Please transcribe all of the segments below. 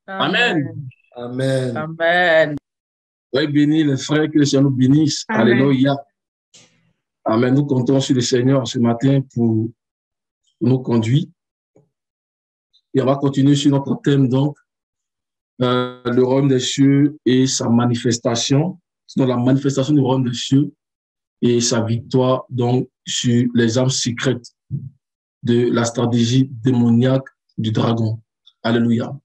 Amen. Amen. Amen. Amen. Soyez bénis, les frères, que le Seigneur nous bénisse. Amen. Alléluia. Amen. Nous comptons sur le Seigneur ce matin pour nous conduire. Et on va continuer sur notre thème, donc, le royaume des cieux et sa manifestation. Donc, la manifestation du royaume des cieux et sa victoire, donc, sur les âmes secrètes de la stratégie démoniaque du dragon. Alléluia.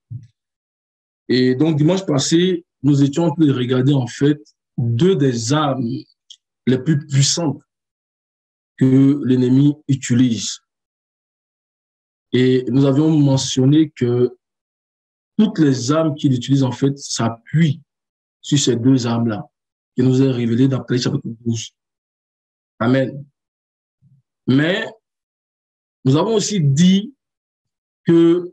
Et donc, dimanche passé, nous étions en train de regarder, en fait, deux des armes les plus puissantes que l'ennemi utilise. Et nous avions mentionné que toutes les armes qu'il utilise, en fait, s'appuient sur ces deux armes-là, qui nous est révélé dans Apocalypse chapitre 12. Amen. Mais nous avons aussi dit que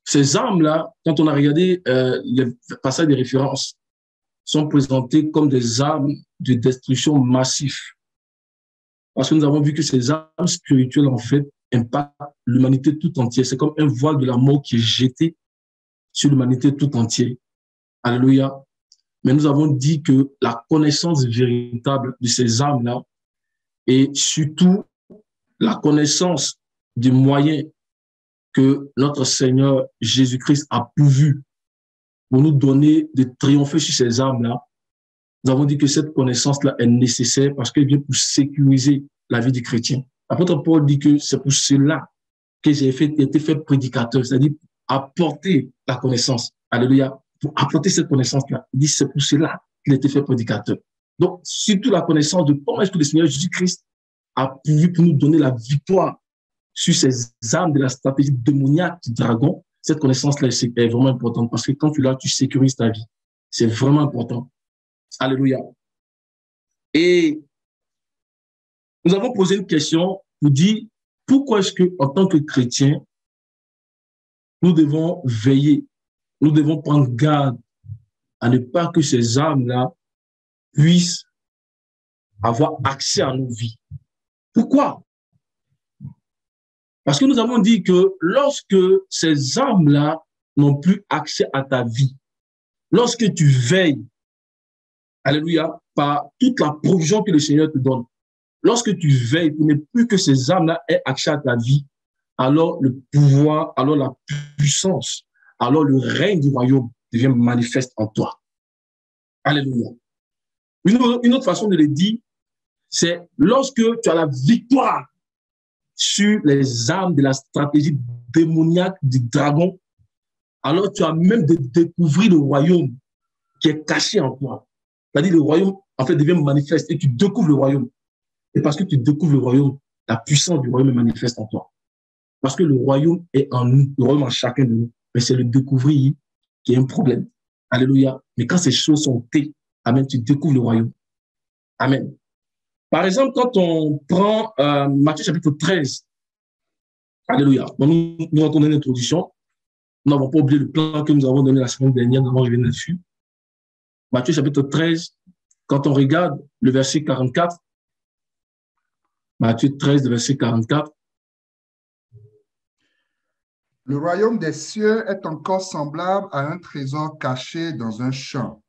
ces armes-là, quand on a regardé les passages de référence, sont présentées comme des armes de destruction massive. Parce que nous avons vu que ces armes spirituelles, en fait, impactent l'humanité tout entière. C'est comme un voile de la mort qui est jeté sur l'humanité tout entière. Alléluia. Mais nous avons dit que la connaissance véritable de ces armes-là et surtout la connaissance des moyens que notre Seigneur Jésus-Christ a pourvu pour nous donner de triompher sur ces armes-là, nous avons dit que cette connaissance-là est nécessaire parce qu'elle vient pour sécuriser la vie du chrétien. L'apôtre Paul dit que c'est pour cela que j'ai été fait prédicateur, c'est-à-dire apporter la connaissance. Alléluia. Pour apporter cette connaissance-là. Il dit c'est pour cela qu'il a été fait prédicateur. Donc, surtout la connaissance de comment est-ce que le Seigneur Jésus-Christ a pourvu pour nous donner la victoire sur ces armes de la stratégie démoniaque du dragon. Cette connaissance-là est vraiment importante parce que quand tu l'as, tu sécurises ta vie. C'est vraiment important. Alléluia. Et nous avons posé une question pour dire pourquoi est-ce que, en tant que chrétiens, nous devons veiller, nous devons prendre garde à ne pas que ces armes-là puissent avoir accès à nos vies. Pourquoi? Parce que nous avons dit que lorsque ces armes-là n'ont plus accès à ta vie, lorsque tu veilles, alléluia, par toute la provision que le Seigneur te donne, lorsque tu veilles pour ne plus que ces armes-là aient accès à ta vie, alors le pouvoir, alors la puissance, alors le règne du royaume devient manifeste en toi. Alléluia. Une autre façon de le dire, c'est lorsque tu as la victoire sur les armes de la stratégie démoniaque du dragon, alors tu as même de découvrir le royaume qui est caché en toi. C'est-à-dire le royaume, en fait, devient manifeste et tu découvres le royaume. Et parce que tu découvres le royaume, la puissance du royaume est manifeste en toi. Parce que le royaume est en nous, le royaume en chacun de nous. Mais c'est le découvrir qui est un problème. Alléluia. Mais quand ces choses sont tées, amen, tu découvres le royaume. Amen. Par exemple, quand on prend Matthieu chapitre 13, alléluia. Bon, nous avons donné l'introduction. Nous n'avons pas oublié le plan que nous avons donné la semaine dernière, nous avons revenir là-dessus. Matthieu chapitre 13, quand on regarde le verset 44, Matthieu 13, le verset 44. Le royaume des cieux est encore semblable à un trésor caché dans un champ.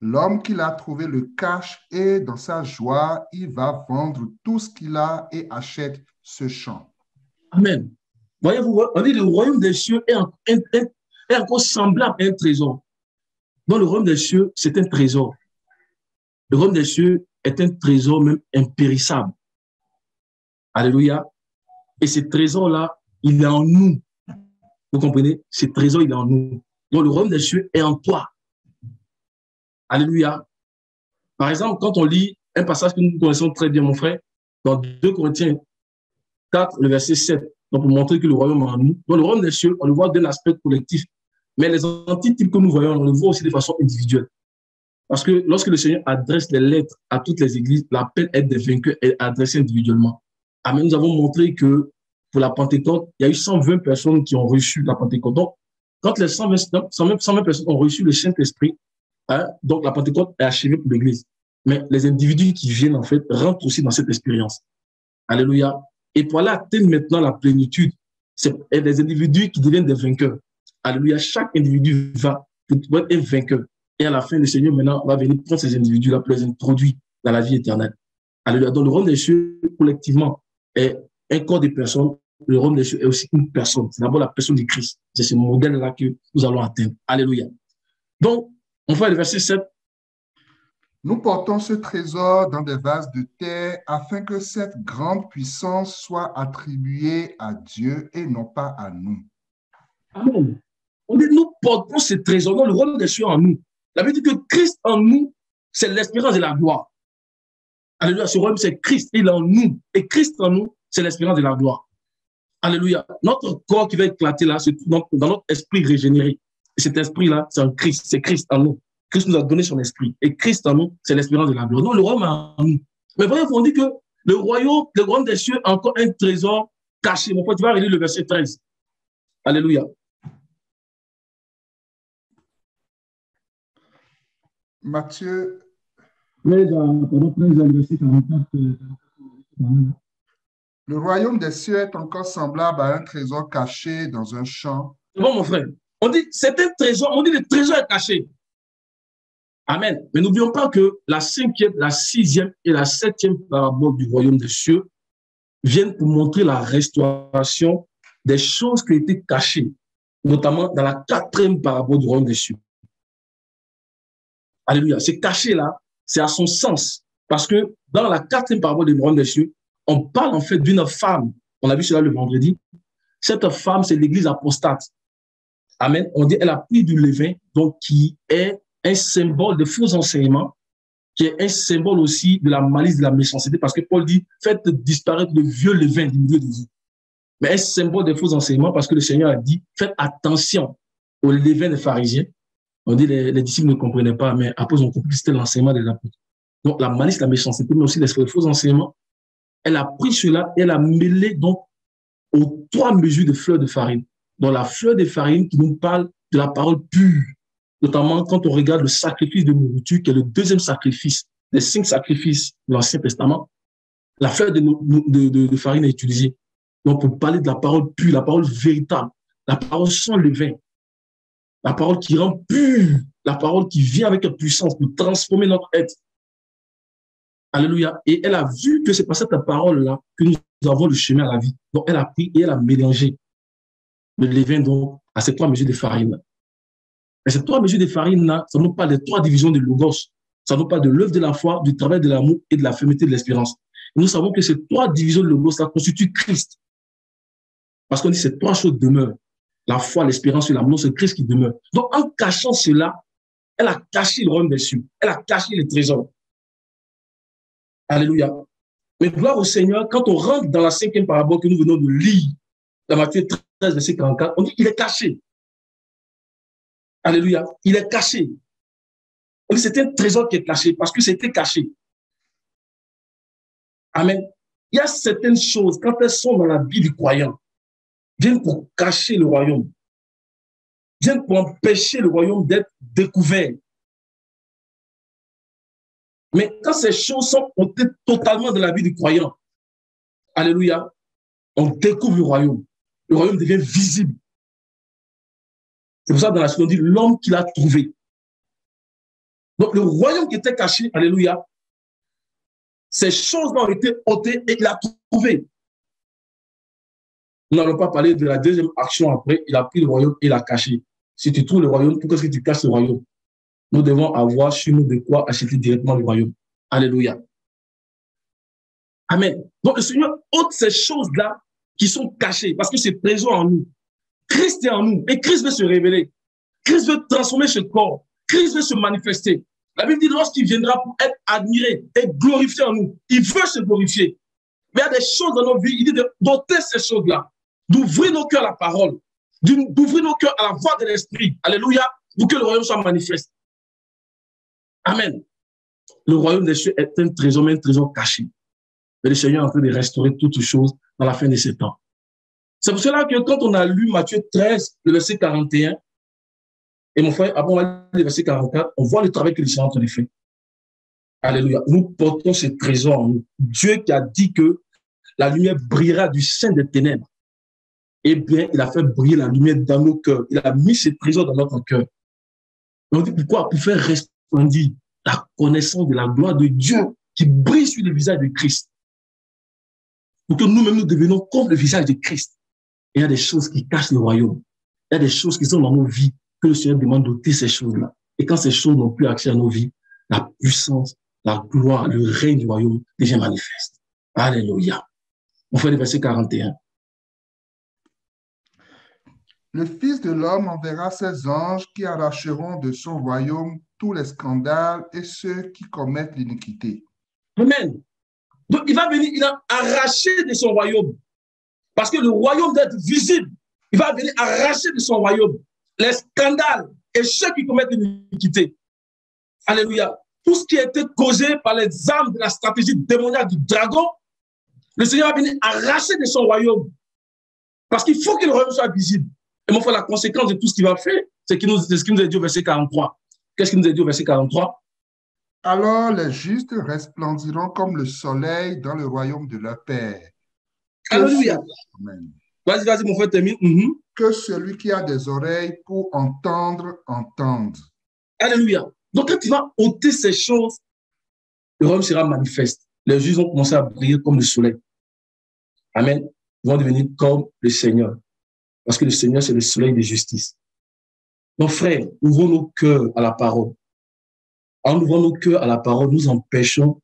L'homme qui l'a trouvé le cache et dans sa joie, il va vendre tout ce qu'il a et achète ce champ. Amen. Voyez-vous, on dit le royaume des cieux est encore semblable à un trésor. Donc le royaume des cieux, c'est un trésor. Le royaume des cieux est un trésor même impérissable. Alléluia. Et ce trésor-là, il est en nous. Vous comprenez? Ce trésor, il est en nous. Donc le royaume des cieux est en toi. Alléluia. Par exemple, quand on lit un passage que nous connaissons très bien, mon frère, dans 2 Corinthiens 4, le verset 7, donc pour montrer que le royaume est en nous. Donc le royaume des cieux, on le voit d'un aspect collectif. Mais les antitypes que nous voyons, on le voit aussi de façon individuelle. Parce que lorsque le Seigneur adresse les lettres à toutes les églises, l'appel est des vainqueurs est adressé individuellement. Amen. Nous avons montré que pour la Pentecôte, il y a eu 120 personnes qui ont reçu la Pentecôte. Donc, quand les 120 personnes ont reçu le Saint-Esprit, hein, donc la Pentecôte est achevée pour l'Église. Mais les individus qui viennent, en fait, rentrent aussi dans cette expérience. Alléluia. Et pour aller atteindre maintenant la plénitude, c'est les individus qui deviennent des vainqueurs. Alléluia. Chaque individu va être vainqueur. Et à la fin, le Seigneur maintenant va venir prendre ces individus-là pour les introduire dans la vie éternelle. Alléluia. Donc, le royaume des cieux, collectivement, est un corps de personnes. Le royaume des cieux est aussi une personne. C'est d'abord la personne du Christ. C'est ce modèle-là que nous allons atteindre. Alléluia. Donc, on va le verset 7. Nous portons ce trésor dans des vases de terre afin que cette grande puissance soit attribuée à Dieu et non pas à nous. Amen. On dit, nous portons ce trésor dans le royaume des cieux en nous. La Bible dit que Christ en nous, c'est l'espérance de la gloire. Alléluia. Ce royaume, c'est Christ. Il est en nous. Et Christ en nous, c'est l'espérance de la gloire. Alléluia. Notre corps qui va éclater là, c'est dans notre esprit régénéré. Et cet esprit-là, c'est un Christ. C'est Christ en nous. Christ nous a donné son esprit. Et Christ en nous, c'est l'espérance de la gloire. Donc, le royaume en nous. Mais voyez, on dit que le royaume des cieux a encore un trésor caché. Mon frère, tu vas relire le verset 13. Alléluia. Matthieu. Oui, dans 13, le verset 44. Le royaume des cieux est encore semblable à un trésor caché dans un champ. C'est bon, mon frère. On dit, c'est un trésor, on dit le trésor est caché. Amen. Mais n'oublions pas que la 5e, la 6e et la 7e parabole du royaume des cieux viennent pour montrer la restauration des choses qui étaient cachées, notamment dans la 4e parabole du royaume des cieux. Alléluia. C'est caché là, c'est à son sens. Parce que dans la 4e parabole du royaume des cieux, on parle en fait d'une femme. On a vu cela le vendredi. Cette femme, c'est l'église apostate. Amen. On dit, elle a pris du levain, donc qui est un symbole de faux enseignements, qui est un symbole aussi de la malice, de la méchanceté, parce que Paul dit, faites disparaître le vieux levain du milieu de vous. Mais un symbole de faux enseignements, parce que le Seigneur a dit, faites attention au levain des pharisiens. On dit, les disciples ne comprenaient pas, mais après, ils ont compris que c'était l'enseignement des apôtres. Donc, la malice, la méchanceté, mais aussi les faux enseignements, elle a pris cela et elle a mêlé donc aux 3 mesures de fleurs de farine. Donc, la fleur de farine qui nous parle de la parole pure, notamment quand on regarde le sacrifice de nourriture, qui est le 2e sacrifice des 5 sacrifices de l'Ancien Testament, la fleur de farine est utilisée. Donc, pour parler de la parole pure, la parole véritable, la parole sans levain, la parole qui rend pure, la parole qui vient avec une puissance pour transformer notre être. Alléluia. Et elle a vu que c'est par cette parole-là que nous avons le chemin à la vie. Donc, elle a pris et elle a mélangé le levain donc à ces 3 mesures de farine. Et ces 3 mesures de farine-là, ça nous parle des 3 divisions de Logos. Ça nous parle de l'œuvre de la foi, du travail de l'amour et de la fermeté de l'espérance. Et nous savons que ces 3 divisions de Logos-là constituent Christ. Parce qu'on dit que ces 3 choses demeurent. La foi, l'espérance et l'amour, c'est Christ qui demeure. Donc, en cachant cela, elle a caché le royaume des cieux. Elle a caché les trésors. Alléluia. Mais gloire au Seigneur, quand on rentre dans la 5e parabole que nous venons de lire, dans Matthieu 13, verset 44, on dit qu'il est caché. Alléluia. Il est caché. On dit c'est un trésor qui est caché parce que c'était caché. Amen. Il y a certaines choses, quand elles sont dans la vie du croyant, viennent pour cacher le royaume, viennent pour empêcher le royaume d'être découvert. Mais quand ces choses sont ôtées totalement de la vie du croyant, alléluia, on découvre le royaume. Le royaume devient visible. C'est pour ça que dans la suite, on dit l'homme qu'il a trouvé. Donc, le royaume qui était caché, alléluia, ces choses-là ont été ôtées et il a trouvé. Nous n'allons pas parler de la 2e action après. Il a pris le royaume et l'a caché. Si tu trouves le royaume, pourquoi est-ce que tu caches le royaume? Nous devons avoir sur nous de quoi acheter directement le royaume. Alléluia. Amen. Donc, le Seigneur ôte ces choses-là qui sont cachées parce que c'est présent en nous. Christ est en nous et Christ veut se révéler. Christ veut transformer ce corps. Christ veut se manifester. La Bible dit lorsqu'il viendra pour être admiré et glorifié en nous, il veut se glorifier. Mais il y a des choses dans nos vies, il dit d'ôter ces choses-là, d'ouvrir nos cœurs à la parole, d'ouvrir nos cœurs à la voix de l'Esprit. Alléluia, pour que le royaume soit manifeste. Amen. Le royaume des cieux est un trésor, mais un trésor caché. Mais le Seigneur est en train de restaurer toutes choses dans la fin de ces temps. C'est pour cela que quand on a lu Matthieu 13, le verset 41, et mon frère, avant on va lire le verset 44, on voit le travail que le Seigneur est en train de faire. Alléluia. Nous portons ce trésor en nous. Dieu qui a dit que la lumière brillera du sein des ténèbres. eh bien, il a fait briller la lumière dans nos cœurs. Il a mis ses trésors dans notre cœur. On dit pourquoi? Pour faire resplendir la connaissance de la gloire de Dieu qui brille sur le visage de Christ. Pour que nous-mêmes nous devenions comme le visage de Christ. Et il y a des choses qui cachent le royaume. Il y a des choses qui sont dans nos vies que le Seigneur demande d'ôter ces choses-là. Et quand ces choses n'ont plus accès à nos vies, la puissance, la gloire, le règne du royaume déjà manifeste. Alléluia. On fait le verset 41. Le Fils de l'homme enverra ses anges qui arracheront de son royaume tous les scandales et ceux qui commettent l'iniquité. Amen. Donc, il va venir, il a arraché de son royaume. Parce que le royaume doit être visible. Il va venir arracher de son royaume les scandales et ceux qui commettent l'iniquité. Alléluia. Tout ce qui a été causé par les armes de la stratégie démoniaque du dragon, le Seigneur va venir arracher de son royaume. Parce qu'il faut que le royaume soit visible. Et mon frère, la conséquence de tout ce qu'il va faire, c'est ce qu'il nous a dit au verset 43. Qu'est-ce qu'il nous a dit au verset 43? Alors les justes resplendiront comme le soleil dans le royaume de leur Père. Alléluia. Vas-y, mon frère, termine. Que celui qui a des oreilles pour entendre, entende. Alléluia. Donc, quand tu vas ôter ces choses, le royaume sera manifeste. Les justes vont commencer à briller comme le soleil. Amen. Ils vont devenir comme le Seigneur. Parce que le Seigneur, c'est le soleil de justice. Donc, frères, ouvrons nos cœurs à la parole. En ouvrant nos cœurs à la parole, nous empêchons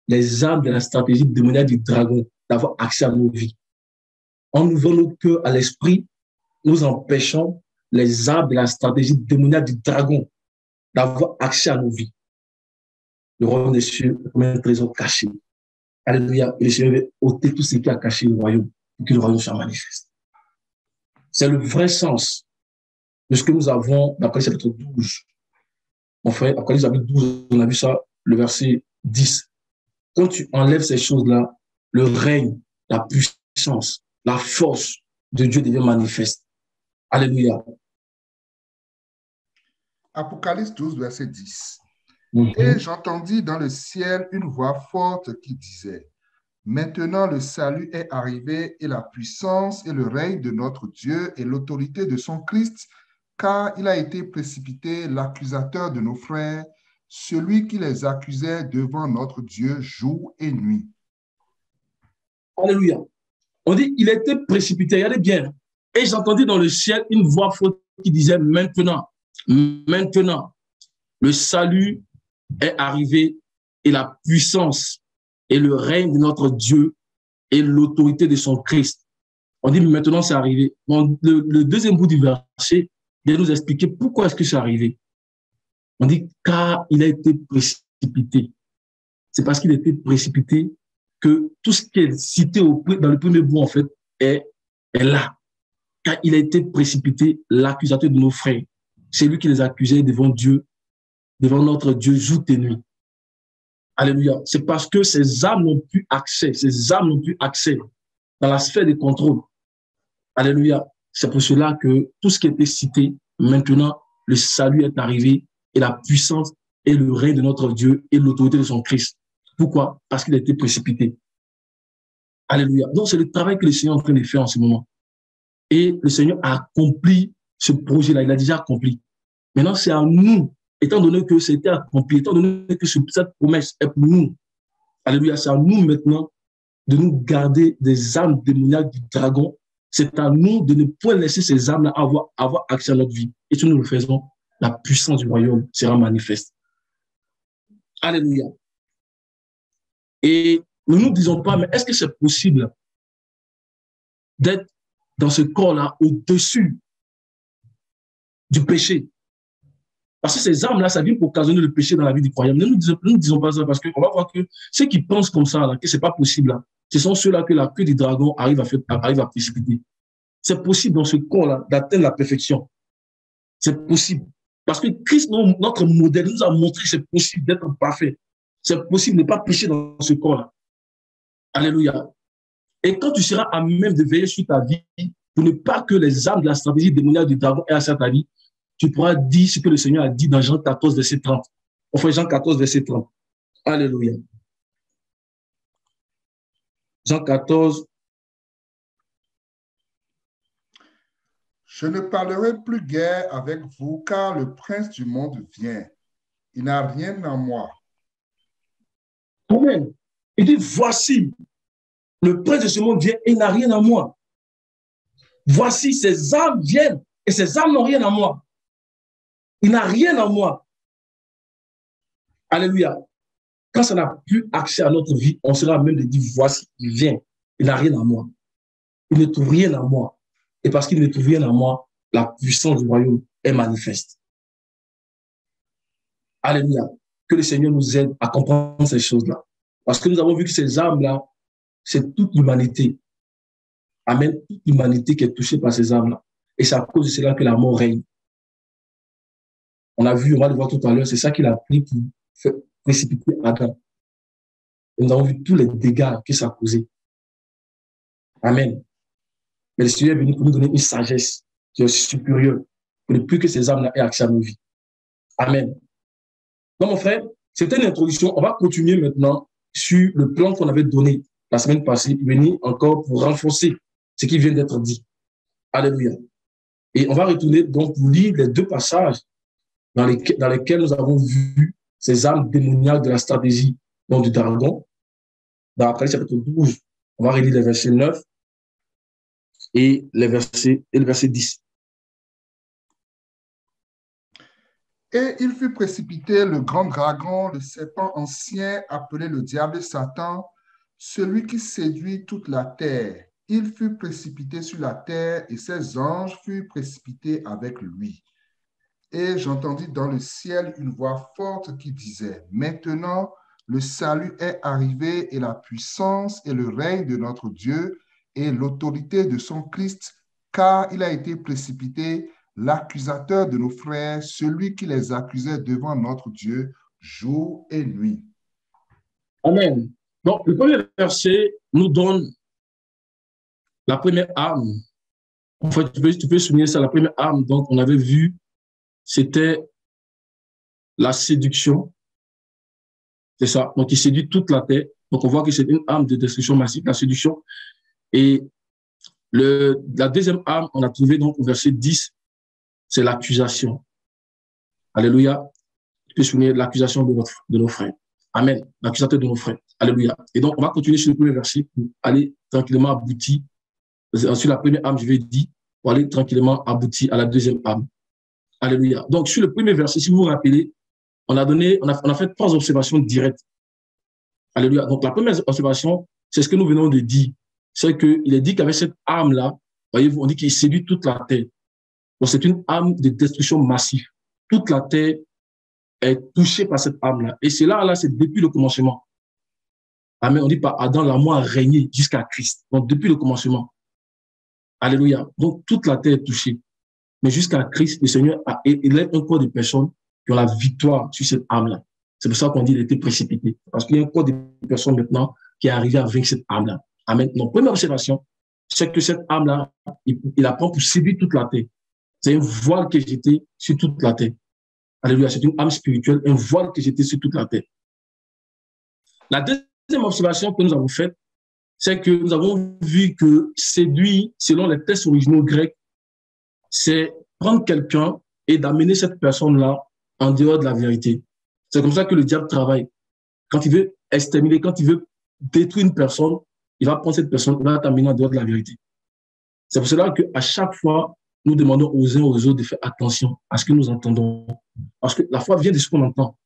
les armes de la stratégie démoniaque du dragon d'avoir accès à nos vies. En ouvrant nos cœurs à l'esprit, nous empêchons les armes de la stratégie démoniaque du dragon d'avoir accès à nos vies. Le royaume des cieux est comme un trésor caché. Alléluia. Et le Seigneur veut ôter tout ce qui a caché le royaume pour que le royaume soit manifeste. C'est le vrai sens de ce que nous avons dans Apocalypse chapitre 12. Mon frère, Apocalypse chapitre 12, on a vu ça, le verset 10. Quand tu enlèves ces choses-là, le règne, la puissance, la force de Dieu devient manifeste. Alléluia. Apocalypse 12, verset 10. Et j'entendis dans le ciel une voix forte qui disait: Maintenant le salut est arrivé et la puissance et le règne de notre Dieu et l'autorité de son Christ, car il a été précipité l'accusateur de nos frères, celui qui les accusait devant notre Dieu jour et nuit. Alléluia. On dit, il était précipité, regardez bien. Et j'entendis dans le ciel une voix forte qui disait: maintenant, le salut est arrivé et la puissance et le règne de notre Dieu et l'autorité de son Christ. On dit maintenant c'est arrivé. Bon, le deuxième bout du verset vient nous expliquer pourquoi est-ce que c'est arrivé. On dit car il a été précipité. C'est parce qu'il a été précipité que tout ce qui est cité dans le premier bout en fait est là. Car il a été précipité, l'accusateur de nos frères. C'est lui qui les accusait devant Dieu, devant notre Dieu jour et nuit. Alléluia. C'est parce que ces âmes n'ont plus accès, dans la sphère de contrôle. Alléluia. C'est pour cela que tout ce qui était cité, maintenant, le salut est arrivé et la puissance et le règne de notre Dieu et l'autorité de son Christ. Pourquoi? Parce qu'il a été précipité. Alléluia. Donc, c'est le travail que le Seigneur est en train de faire en ce moment. Et le Seigneur a accompli ce projet-là. Il a déjà accompli. Maintenant, c'est à nous, étant donné que c'était accompli, étant donné que cette promesse est pour nous. Alléluia. C'est à nous maintenant de nous garder des âmes démoniaques du dragon. C'est à nous de ne point laisser ces âmes-là avoir accès à notre vie. Et si nous le faisons, la puissance du royaume sera manifeste. Alléluia. Et nous ne nous disons pas, mais est-ce que c'est possible d'être dans ce corps-là au-dessus du péché? Parce que ces armes-là, ça vient pour occasionner le péché dans la vie du croyant. Ne nous disons pas ça parce qu'on va voir que ceux qui pensent comme ça, là, que ce n'est pas possible, là, ce sont ceux-là que la queue du dragon arrive à précipiter. C'est possible dans ce corps-là d'atteindre la perfection. C'est possible. Parce que Christ, notre modèle, nous a montré que c'est possible d'être parfait. C'est possible de ne pas pécher dans ce corps-là. Alléluia. Et quand tu seras à même de veiller sur ta vie, pour ne pas que les âmes de la stratégie démoniaque du dragon aient accès à ta vie, tu pourras dire ce que le Seigneur a dit dans Jean 14, verset 30. On fait Jean 14, verset 30. Alléluia. Jean 14. Je ne parlerai plus guère avec vous, car le prince du monde vient. Il n'a rien en moi. Amen. Il dit, voici, le prince de ce monde vient et il n'a rien en moi. Voici, ces âmes viennent et ces âmes n'ont rien en moi. Il n'a rien en moi. Alléluia. Quand ça n'a plus accès à notre vie, on sera même de dire, voici, il vient. Il n'a rien en moi. Il ne trouve rien en moi. Et parce qu'il ne trouve rien en moi, la puissance du royaume est manifeste. Alléluia. Que le Seigneur nous aide à comprendre ces choses-là. Parce que nous avons vu que ces âmes-là, c'est toute l'humanité. Amen. Toute l'humanité qui est touchée par ces âmes-là. Et c'est à cause de cela que la mort règne. On a vu, on va le voir tout à l'heure, c'est ça qu'il a pris pour précipiter Adam. Et nous avons vu tous les dégâts que ça a causé. Amen. Mais le Seigneur est venu pour nous donner une sagesse qui est supérieure pour ne plus que ces âmes-là aient accès à nos vies. Amen. Donc, mon frère, c'était une introduction. On va continuer maintenant sur le plan qu'on avait donné la semaine passée, venir encore pour renforcer ce qui vient d'être dit. Alléluia. Et on va retourner donc pour lire les deux passages dans lesquels nous avons vu ces âmes démoniaques de la stratégie du dragon. Dans Apocalypse chapitre 12, on va relire les versets 9 et le verset 10. Et il fut précipité le grand dragon, le serpent ancien, appelé le diable et Satan, celui qui séduit toute la terre. Il fut précipité sur la terre et ses anges furent précipités avec lui. Et j'entendis dans le ciel une voix forte qui disait, maintenant le salut est arrivé et la puissance et le règne de notre Dieu et l'autorité de son Christ, car il a été précipité l'accusateur de nos frères, celui qui les accusait devant notre Dieu jour et nuit. Amen. Donc, le premier verset nous donne la première arme. En fait, tu peux souligner ça, la première arme. Donc, on avait vu, c'était la séduction. C'est ça. Donc, il séduit toute la terre. Donc, on voit que c'est une arme de destruction massive, la séduction. Et la deuxième arme, on a trouvé donc au verset 10, c'est l'accusation. Alléluia. Tu peux souligner l'accusation de nos frères. Amen. L'accusateur de nos frères. Alléluia. Et donc, on va continuer sur le premier verset pour aller tranquillement aboutir. Sur la première arme, je vais dire, pour aller tranquillement aboutir à la deuxième arme. Alléluia. Donc, sur le premier verset, si vous vous rappelez, on a fait 3 observations directes. Alléluia. Donc, la première observation, c'est ce que nous venons de dire. C'est qu'il est dit qu'avec cette arme-là, voyez-vous, on dit qu'il séduit toute la terre. Donc, c'est une arme de destruction massive. Toute la terre est touchée par cette arme-là. Et c'est là, c'est depuis le commencement. Amen. On dit par Adam, la mort a régné jusqu'à Christ. Donc, depuis le commencement. Alléluia. Donc, toute la terre est touchée. Mais jusqu'à Christ, le Seigneur il est un corps de personnes qui ont la victoire sur cette arme-là. C'est pour ça qu'on dit qu'il a été précipité. Parce qu'il y a un corps de personnes maintenant qui est arrivé à vaincre cette arme-là. Amen. Donc, première observation, c'est que cette arme-là, il la prend pour séduire toute la terre. C'est un voile qui est jeté sur toute la terre. Alléluia. C'est une arme spirituelle, un voile qui est jeté sur toute la terre. La deuxième observation que nous avons faite, c'est que nous avons vu que séduire, selon les textes originaux grecs, c'est prendre quelqu'un et d'amener cette personne-là en dehors de la vérité. C'est comme ça que le diable travaille. Quand il veut exterminer, quand il veut détruire une personne, il va prendre cette personne, il va t'amener en dehors de la vérité. C'est pour cela qu'à chaque fois, nous demandons aux uns aux autres de faire attention à ce que nous entendons. Parce que la foi vient de ce qu'on entend.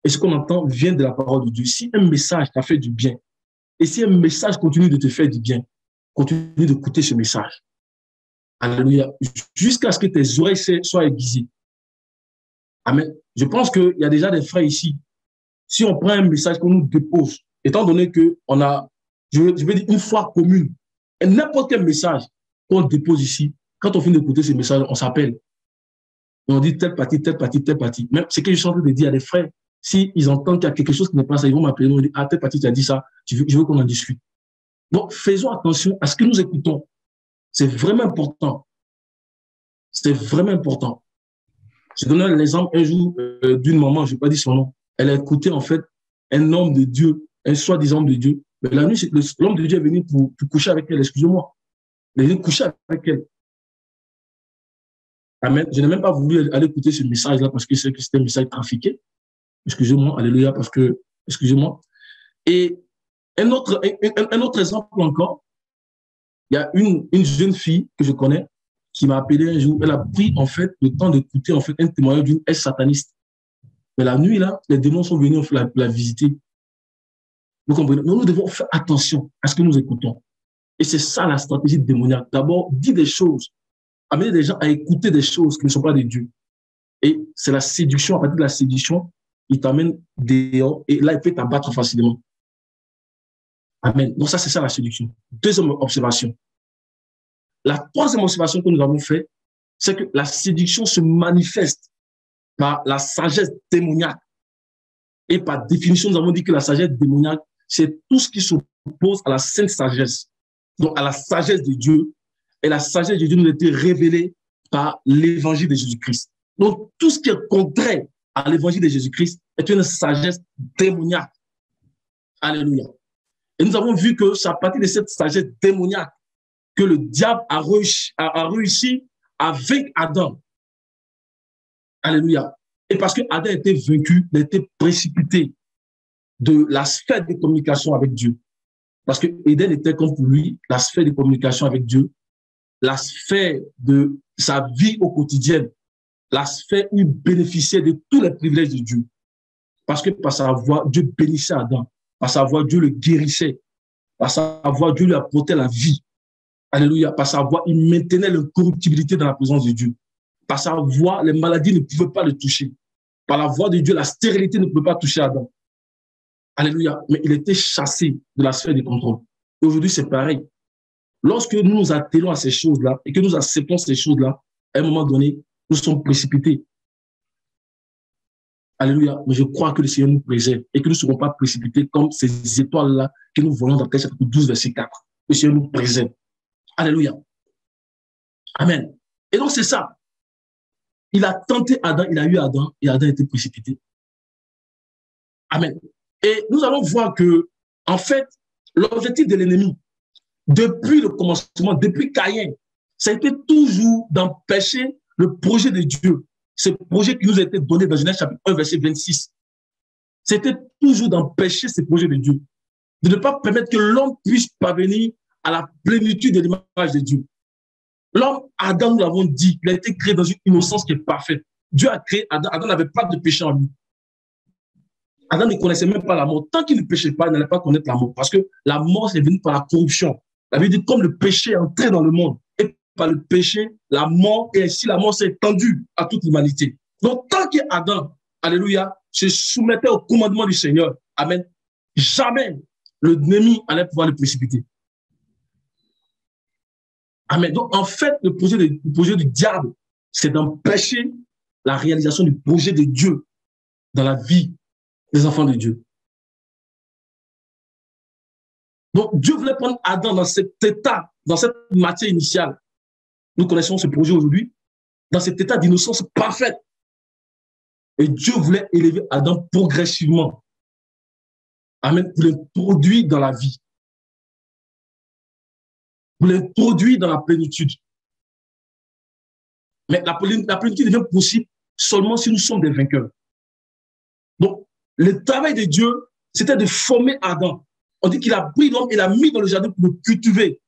Et ce qu'on entend vient de la parole de Dieu. Si un message t'a fait du bien, et si un message continue de te faire du bien, continue d'écouter ce message. Alléluia. Jusqu'à ce que tes oreilles soient aiguisées. Amen. Je pense qu'il y a déjà des frères ici. Si on prend un message qu'on nous dépose, étant donné qu'on a, je vais dire, une foi commune, et n'importe quel message qu'on dépose ici, quand on finit d'écouter ce message, on s'appelle. Et on dit telle partie, telle partie, telle partie. Même ce que je suis en train de dire à des frères, s'ils entendent qu'il y a quelque chose qui n'est pas ça, ils vont m'appeler, ils vont dire, ah, telle partie, tu as dit ça, je veux qu'on en discute. Donc, faisons attention à ce que nous écoutons. C'est vraiment important. C'est vraiment important. Je donne l'exemple un jour d'une maman, je ne vais pas dire son nom. Elle a écouté en fait un homme de Dieu, un soi-disant homme de Dieu. Mais la nuit, l'homme de Dieu est venu pour coucher avec elle, excusez-moi. Il est venu coucher avec elle. Amen. Je n'ai même pas voulu aller écouter ce message-là parce que c'est que c'était un message trafiqué. Excusez-moi, alléluia, parce que, excusez-moi. Et un autre exemple encore, il y a une jeune fille que je connais qui m'a appelé un jour. Elle a pris en fait le temps d'écouter en fait un témoignage d'une ex-sataniste. Mais la nuit, là, les démons sont venus la visiter. Vous comprenez? Nous devons faire attention à ce que nous écoutons. Et c'est ça la stratégie démoniaque. D'abord, dis des choses. Amener des gens à écouter des choses qui ne sont pas de Dieu. Et c'est la séduction. À partir de la séduction, il t'amène dehors et là, il peut t'abattre facilement. Amen. Donc ça, c'est ça la séduction. Deuxième observation. La troisième observation que nous avons faite, c'est que la séduction se manifeste par la sagesse démoniaque. Et par définition, nous avons dit que la sagesse démoniaque, c'est tout ce qui s'oppose à la sainte sagesse, donc à la sagesse de Dieu. Et la sagesse de Dieu nous a été révélée par l'évangile de Jésus-Christ. Donc, tout ce qui est contraire à l'évangile de Jésus-Christ est une sagesse démoniaque. Alléluia. Et nous avons vu que c'est à partir de cette sagesse démoniaque que le diable a réussi à vaincre Adam. Alléluia. Et parce que Adam a été vaincu, il a été précipité de la sphère de communication avec Dieu. Parce que Éden était comme pour lui la sphère de communication avec Dieu, la sphère de sa vie au quotidien, la sphère où il bénéficiait de tous les privilèges de Dieu. Parce que par sa voix, Dieu bénissait Adam. Par sa voix, Dieu le guérissait. Par sa voix, Dieu lui apportait la vie. Alléluia. Par sa voix, il maintenait l'incorruptibilité dans la présence de Dieu. Par sa voix, les maladies ne pouvaient pas le toucher. Par la voix de Dieu, la stérilité ne pouvait pas toucher Adam. Alléluia. Mais il était chassé de la sphère du contrôle. Et aujourd'hui, c'est pareil. Lorsque nous nous attelons à ces choses-là et que nous acceptons ces choses-là, à un moment donné, nous sommes précipités. Alléluia. Mais je crois que le Seigneur nous préserve et que nous ne serons pas précipités comme ces étoiles-là que nous voyons dans Apocalypse chapitre 12, verset 4. Le Seigneur nous préserve. Alléluia. Amen. Et donc, c'est ça. Il a tenté Adam, il a eu Adam et Adam a été précipité. Amen. Et nous allons voir que, en fait, l'objectif de l'ennemi, depuis le commencement, depuis Caïn, ça a été toujours d'empêcher le projet de Dieu. Ce projet qui nous a été donné dans Genèse chapitre 1, verset 26. C'était toujours d'empêcher ce projet de Dieu. De ne pas permettre que l'homme puisse parvenir à la plénitude de l'image de Dieu. L'homme, Adam, nous l'avons dit, il a été créé dans une innocence qui est parfaite. Dieu a créé Adam. Adam n'avait pas de péché en lui. Adam ne connaissait même pas la mort. Tant qu'il ne péchait pas, il n'allait pas connaître la mort. Parce que la mort, c'est venu par la corruption. La Bible dit, comme le péché est entré dans le monde, et par le péché, la mort, et ainsi la mort s'est étendue à toute l'humanité. Donc, tant qu'Adam, alléluia, se soumettait au commandement du Seigneur, amen, jamais l'ennemi allait pouvoir le précipiter. Amen. Donc, en fait, le projet du diable, c'est d'empêcher la réalisation du projet de Dieu dans la vie des enfants de Dieu. Donc, Dieu voulait prendre Adam dans cet état, dans cette matière initiale. Nous connaissons ce projet aujourd'hui, dans cet état d'innocence parfaite. Et Dieu voulait élever Adam progressivement. Amen. Pour l'introduire dans la vie. Pour l'introduire dans la plénitude. Mais la plénitude devient possible seulement si nous sommes des vainqueurs. Donc, le travail de Dieu, c'était de former Adam. On dit qu'il a pris l'homme et l'a mis dans le jardin pour le cultiver.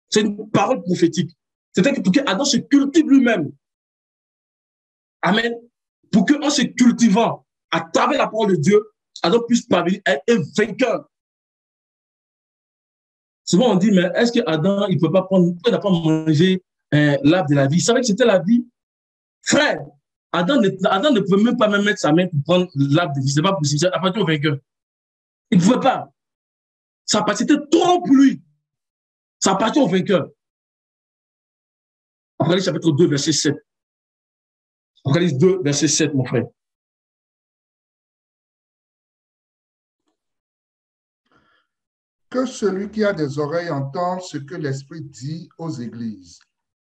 C'est une parole prophétique. C'est-à-dire pour qu'Adam se cultive lui-même. Amen. Pour qu'en se cultivant à travers la parole de Dieu, Adam puisse parvenir à être un vainqueur. Souvent on dit, mais est-ce qu'Adam, il ne peut pas manger l'arbre de la vie? Il savait que c'était la vie. Frère, Adam ne peut même pas mettre sa main pour prendre l'arbre de vie. Ce n'est pas possible. Ça appartient au vainqueur. Il ne pouvait pas. C'était trop pour lui. Ça appartient au vainqueur. Apocalypse chapitre 2, verset 7. Apocalypse 2, verset 7, mon frère. Que celui qui a des oreilles entende ce que l'Esprit dit aux églises.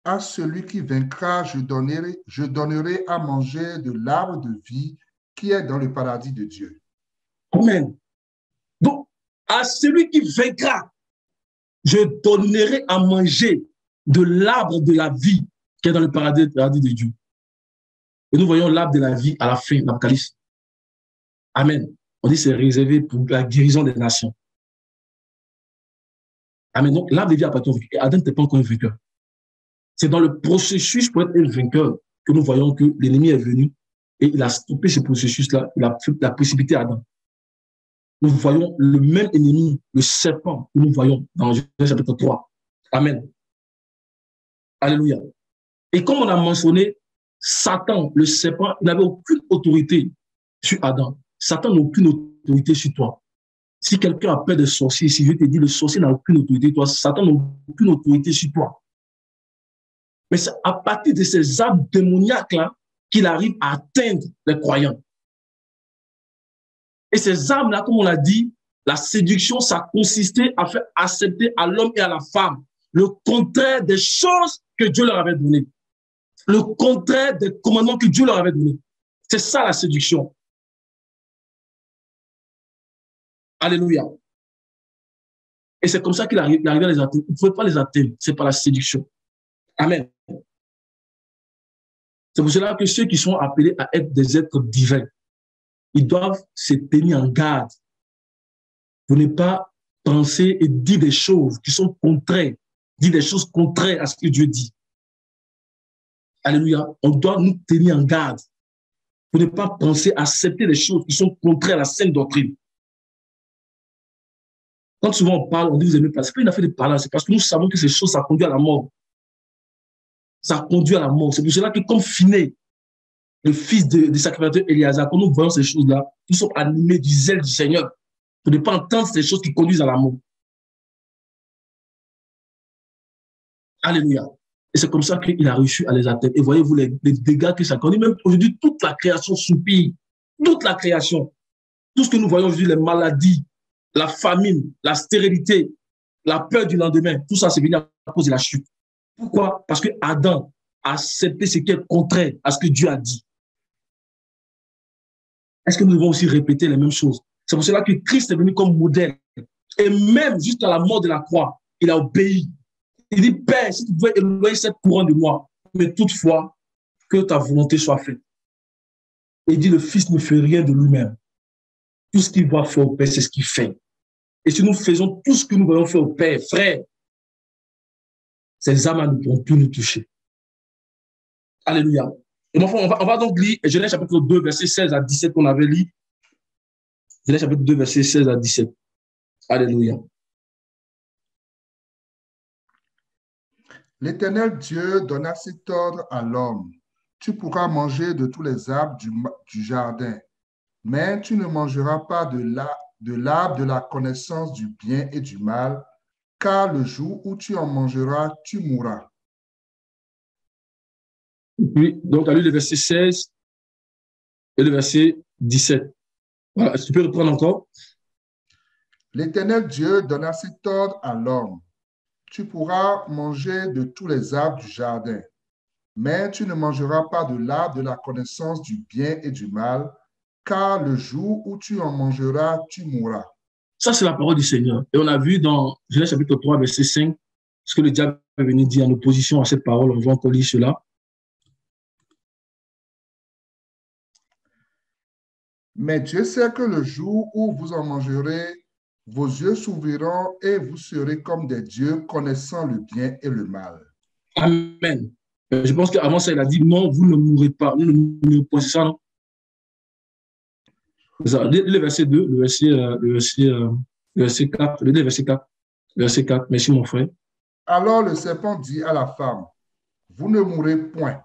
À celui qui vaincra, je donnerai à manger de l'arbre de vie qui est dans le paradis de Dieu. Amen. Donc, à celui qui vaincra, je donnerai à manger de l'arbre de la vie qui est dans le paradis de Dieu. Et nous voyons l'arbre de la vie à la fin, l'Apocalypse. Amen. On dit que c'est réservé pour la guérison des nations. Amen. Donc, l'arbre de vie appartient au vainqueur. Et Adam n'était pas encore un vainqueur. C'est dans le processus pour être un vainqueur que nous voyons que l'ennemi est venu et il a stoppé ce processus-là. Il a précipité Adam. Nous voyons le même ennemi, le serpent, que nous voyons dans Genèse chapitre 3. Amen. Alléluia. Et comme on a mentionné, Satan, le serpent, il n'avait aucune autorité sur Adam. Satan n'a aucune autorité sur toi. Si quelqu'un a peur des sorciers, si je te dis le sorcier n'a aucune autorité sur toi, Satan n'a aucune autorité sur toi. Mais c'est à partir de ces âmes démoniaques-là qu'il arrive à atteindre les croyants. Et ces âmes-là, comme on l'a dit, la séduction, ça consistait à faire accepter à l'homme et à la femme le contraire des choses que Dieu leur avait données. Le contraire des commandements que Dieu leur avait donnés. C'est ça la séduction. Alléluia. Et c'est comme ça qu'il arrive à les atteindre. Il ne pouvait pas les atteindre. C'est par la séduction. Amen. C'est pour cela que ceux qui sont appelés à être des êtres divins, ils doivent se tenir en garde pour ne pas penser et dire des choses qui sont contraires, dire des choses contraires à ce que Dieu dit. Alléluia. On doit nous tenir en garde pour ne pas penser, accepter des choses qui sont contraires à la saine doctrine. Quand souvent on parle, on dit vous aimez pas. C'est pas une affaire de parler, c'est parce que nous savons que ces choses, ça conduit à la mort. Ça conduit à la mort. C'est pour cela que comme Phiné, le fils du sacrificateur Éléazar, quand nous voyons ces choses-là, nous sommes animés du zèle du Seigneur pour ne pas entendre ces choses qui conduisent à la mort. Alléluia. Et c'est comme ça qu'il a réussi à les atteindre. Et voyez-vous les dégâts que ça conduit. Même aujourd'hui, toute la création soupire. Toute la création. Tout ce que nous voyons aujourd'hui, les maladies, la famine, la stérilité, la peur du lendemain, tout ça, c'est venu à cause de la chute. Pourquoi? Parce que Adam a accepté ce qui est contraire à ce que Dieu a dit. Est-ce que nous devons aussi répéter les mêmes choses? C'est pour cela que Christ est venu comme modèle. Et même jusqu'à la mort de la croix, il a obéi. Il dit, Père, si tu pouvais éloigner cette couronne de moi, mais toutefois, que ta volonté soit faite. Et il dit, le Fils ne fait rien de lui-même. Tout ce qu'il va faire au Père, c'est ce qu'il fait. Et si nous faisons tout ce que nous voulons faire au Père, frère, ces âmes ne pourront plus nous toucher. Alléluia. Et enfin, on va donc lire Genèse chapitre 2, verset 16 à 17 qu'on avait lu. Genèse chapitre 2, verset 16 à 17. Alléluia. L'Éternel Dieu donna cet ordre à l'homme. Tu pourras manger de tous les arbres du jardin, mais tu ne mangeras pas de l'arbre de la connaissance du bien et du mal, car le jour où tu en mangeras, tu mourras. Oui, donc tu as lu le verset 16 et le verset 17. Voilà, tu peux reprendre encore. L'Éternel Dieu donna cet ordre à l'homme. Tu pourras manger de tous les arbres du jardin, mais tu ne mangeras pas de l'arbre de la connaissance du bien et du mal, car le jour où tu en mangeras, tu mourras. Ça, c'est la parole du Seigneur. Et on a vu dans Genèse chapitre 3, verset 5, ce que le diable est venu dire en opposition à cette parole. On va encore lire cela. Mais Dieu sait que le jour où vous en mangerez, vos yeux s'ouvriront et vous serez comme des dieux connaissant le bien et le mal. Amen. Je pense qu'avant ça, il a dit, non, vous ne mourrez pas. Vous ne mourrez pas, c'est ça, non? Le verset 2, le verset 4, le verset 4. Verset 4, merci mon frère. Alors le serpent dit à la femme, vous ne mourrez point.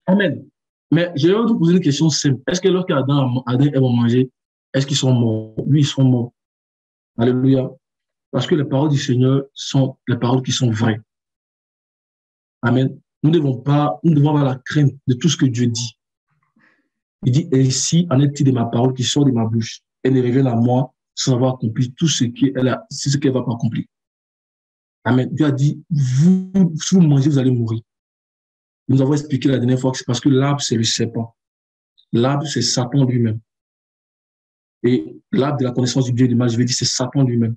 Amen. Mais je vais vous poser une question simple. Est-ce que lorsque Adam et Ève ont mangé, est-ce qu'ils sont morts? Oui, ils sont morts. Alléluia. Parce que les paroles du Seigneur sont les paroles qui sont vraies. Amen. Nous devons avoir la crainte de tout ce que Dieu dit. Il dit, ainsi en est-il de ma parole qui sort de ma bouche. Elle ne révèle à moi sans avoir accompli tout ce qu'elle ne va pas accomplir. Amen. Dieu a dit, si vous mangez, vous allez mourir. Nous avons expliqué la dernière fois que c'est parce que l'arbre, c'est le serpent. L'arbre, c'est Satan lui-même. Et l'arbre de la connaissance du bien et du mal, je vais dire, c'est Satan lui-même.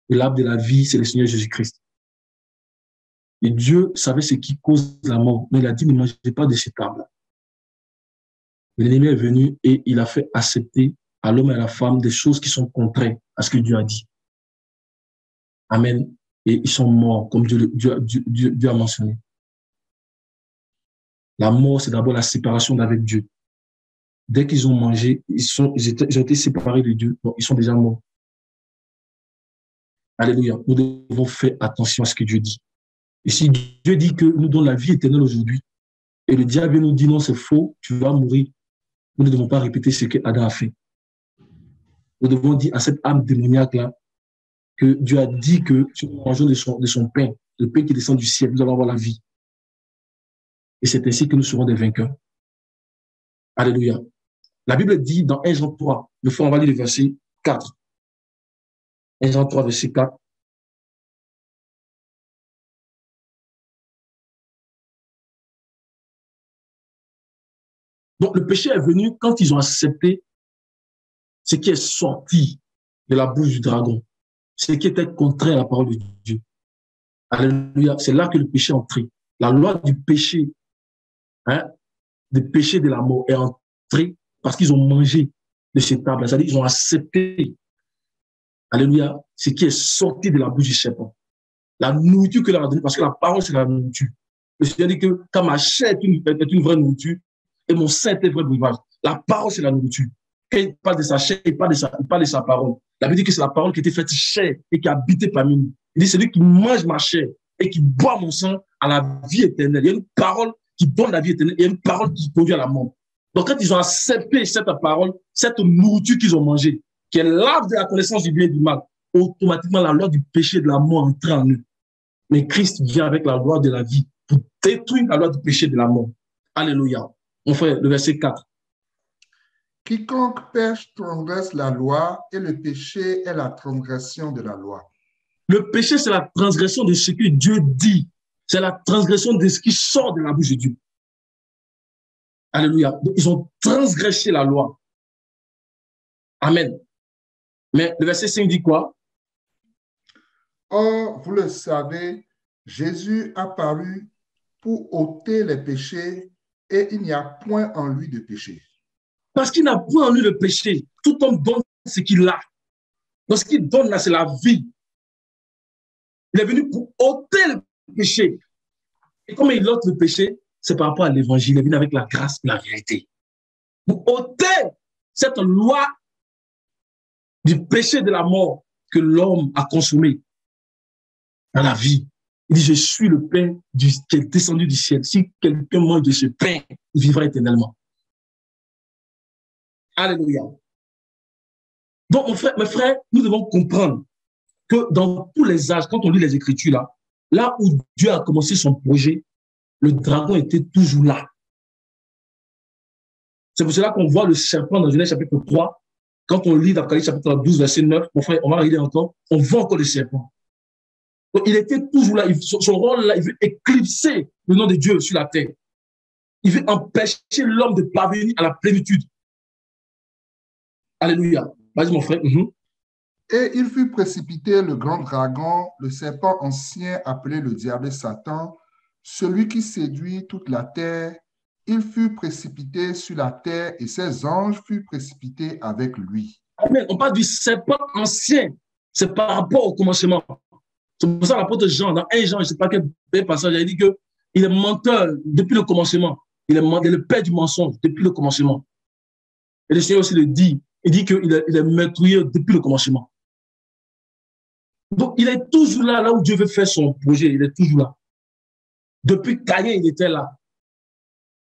Et l'arbre de la vie, c'est le Seigneur Jésus-Christ. Et Dieu savait ce qui cause la mort. Mais il a dit, ne mangez pas de cet arbre. L'ennemi est venu et il a fait accepter à l'homme et à la femme des choses qui sont contraires à ce que Dieu a dit. Amen. Et ils sont morts, comme Dieu a mentionné. La mort, c'est d'abord la séparation d'avec Dieu. Dès qu'ils ont mangé, ils ont été séparés de Dieu. Donc, ils sont déjà morts. Alléluia. Nous devons faire attention à ce que Dieu dit. Et si Dieu dit que nous donnons la vie éternelle aujourd'hui, et le diable nous dit non, c'est faux, tu vas mourir, nous ne devons pas répéter ce que Adam a fait. Nous devons dire à cette âme démoniaque-là que Dieu a dit que si nous mangeons de son pain, le pain qui descend du ciel, nous allons avoir la vie. Et c'est ainsi que nous serons des vainqueurs. Alléluia. La Bible dit dans 1 Jean 3, le frère, on va lire le verset 4. 1 Jean 3, verset 4. Donc, le péché est venu quand ils ont accepté ce qui est sorti de la bouche du dragon, ce qui était contraire à la parole de Dieu. Alléluia. C'est là que le péché est entré. La loi du péché, du péché de la mort est entrée parce qu'ils ont mangé de cette table. C'est-à-dire qu'ils ont accepté, alléluia, ce qui est sorti de la bouche du serpent. La nourriture que leur a donnée, parce que la parole, c'est la nourriture. Le Seigneur dit que quand ma chair est une vraie nourriture, et mon sein est un vrai breuvage. La parole, c'est la nourriture. Quand il parle de sa chair, il parle de sa parole. La Bible dit que c'est la parole qui a été faite chair et qui a habité parmi nous. Il dit, celui qui mange ma chair et qui boit mon sang à la vie éternelle. Il y a une parole qui donne la vie éternelle et il y a une parole qui conduit à la mort. Donc, quand ils ont accepté cette parole, cette nourriture qu'ils ont mangée, qui est l'arbre de la connaissance du bien et du mal, automatiquement, la loi du péché et de la mort entre en eux. Mais Christ vient avec la loi de la vie pour détruire la loi du péché et de la mort. Alléluia. Mon frère, le verset 4. Quiconque pêche transgresse la loi et le péché est la transgression de la loi. Le péché, c'est la transgression de ce que Dieu dit. C'est la transgression de ce qui sort de la bouche de Dieu. Alléluia. Donc, ils ont transgressé la loi. Amen. Mais le verset 5 dit quoi? Or, vous le savez, Jésus apparut pour ôter les péchés et il n'y a point en lui de péché. Parce qu'il n'a point en lui le péché. Tout homme donne ce qu'il a. Donc, ce qu'il donne là, c'est la vie. Il est venu pour ôter le péché. Et comme il ôte le péché, c'est par rapport à l'évangile. Il est venu avec la grâce et la vérité. Pour ôter cette loi du péché de la mort que l'homme a consommé dans la vie. Il dit, je suis le pain qui est descendu du ciel. Si quelqu'un mange de ce pain, il vivra éternellement. Alléluia. Donc, mes frères, nous devons comprendre que dans tous les âges, quand on lit les Écritures, là où Dieu a commencé son projet, le dragon était toujours là. C'est pour cela qu'on voit le serpent dans Genèse chapitre 3. Quand on lit dans Apocalypse chapitre 12, verset 9, mon frère, on va regarder encore, on voit encore le serpent. Donc, il était toujours là. Son rôle là, il veut éclipser le nom de Dieu sur la terre. Il veut empêcher l'homme de parvenir à la plénitude. Alléluia. Vas-y, mon frère. Et il fut précipité le grand dragon, le serpent ancien appelé le diable et Satan, celui qui séduit toute la terre. Il fut précipité sur la terre et ses anges furent précipités avec lui. Amen. On parle du serpent ancien. C'est par rapport au commencement. C'est pour ça l'apôtre Jean, dans 1 Jean, je ne sais pas quel passage, il a dit qu'il est menteur depuis le commencement. Il est le père du mensonge depuis le commencement. Et le Seigneur aussi le dit. Il dit qu'il est meurtrier depuis le commencement. Donc, il est toujours là, là où Dieu veut faire son projet. Il est toujours là. Depuis Caïn, il était là.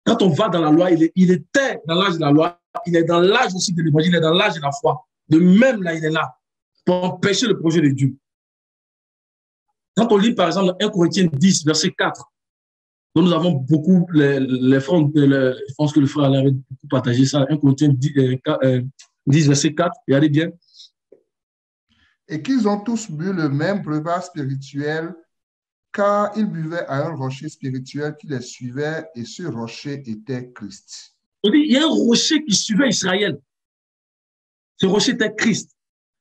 Quand on va dans la loi, il était dans l'âge de la loi. Il est dans l'âge aussi de l'évangile. Il est dans l'âge de la foi. De même, là, il est là pour empêcher le projet de Dieu. Quand on lit, par exemple, 1 Corinthiens 10, verset 4, dont nous avons beaucoup, les frères, je pense que le frère avait beaucoup partagé ça, 1 Corinthiens 10, verset 4, regardez bien. Et qu'ils ont tous bu le même breuvage spirituel, car ils buvaient à un rocher spirituel qui les suivait, et ce rocher était Christ. On dit, il y a un rocher qui suivait Israël. Ce rocher était Christ.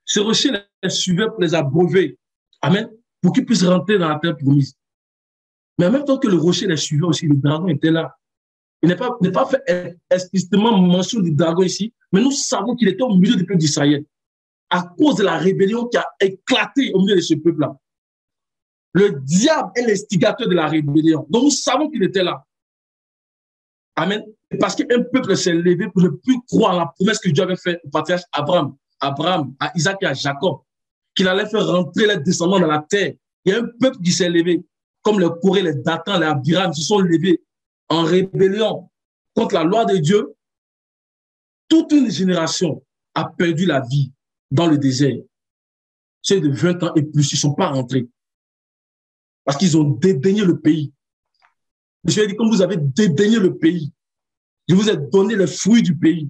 Ce rocher les suivait pour les abreuver. Amen. Pour qu'ils puissent rentrer dans la terre promise. Mais en même temps que le rocher les suivait aussi, le dragon était là. Il n'est pas fait explicitement mention du dragon ici, mais nous savons qu'il était au milieu du peuple d'Israël à cause de la rébellion qui a éclaté au milieu de ce peuple-là. Le diable est l'instigateur de la rébellion. Donc nous savons qu'il était là. Amen. Parce qu'un peuple s'est levé pour ne plus croire à la promesse que Dieu avait faite au patriarche Abraham, à Isaac et à Jacob, qu'il allait faire rentrer les descendants dans la terre. Il y a un peuple qui s'est levé, comme les Corées, les Datans, les Abiram, se sont levés en rébellion contre la loi de Dieu. Toute une génération a perdu la vie dans le désert. Ceux de 20 ans et plus, ils ne sont pas rentrés. Parce qu'ils ont dédaigné le pays. Je lui ai dit, comme vous avez dédaigné le pays, je vous ai donné le fruit du pays.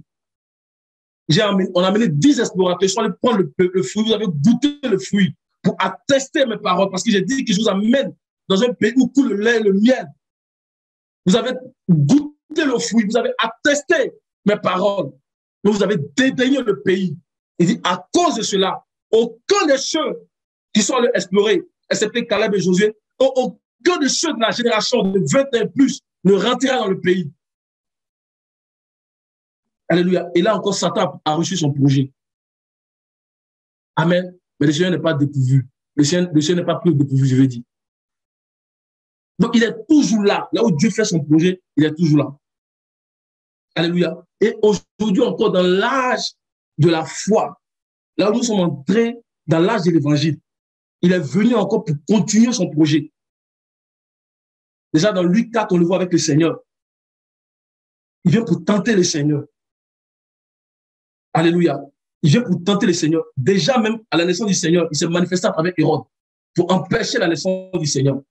On a amené 10 explorateurs, ils sont allés prendre le fruit, vous avez goûté le fruit pour attester mes paroles, parce que j'ai dit que je vous amène dans un pays où coule le lait et le miel. Vous avez goûté le fruit, vous avez attesté mes paroles, mais vous avez dédaigné le pays. Il dit, à cause de cela, aucun de ceux qui sont allés explorer, excepté Caleb et Josué, aucun de ceux de la génération de 20 et plus ne rentrera dans le pays. Alléluia. Et là encore, Satan a reçu son projet. Amen. Mais le Seigneur n'est pas dépourvu. Le Seigneur n'est pas plus dépourvu, je veux dire. Donc, il est toujours là. Là où Dieu fait son projet, il est toujours là. Alléluia. Et aujourd'hui encore, dans l'âge de la foi, là où nous sommes entrés dans l'âge de l'évangile, il est venu encore pour continuer son projet. Déjà, dans Luc 4, on le voit avec le Seigneur. Il vient pour tenter le Seigneur. Alléluia. Il vient pour tenter le Seigneur. Déjà, même à la naissance du Seigneur, il s'est manifesté à travers Hérode pour empêcher la naissance du Seigneur.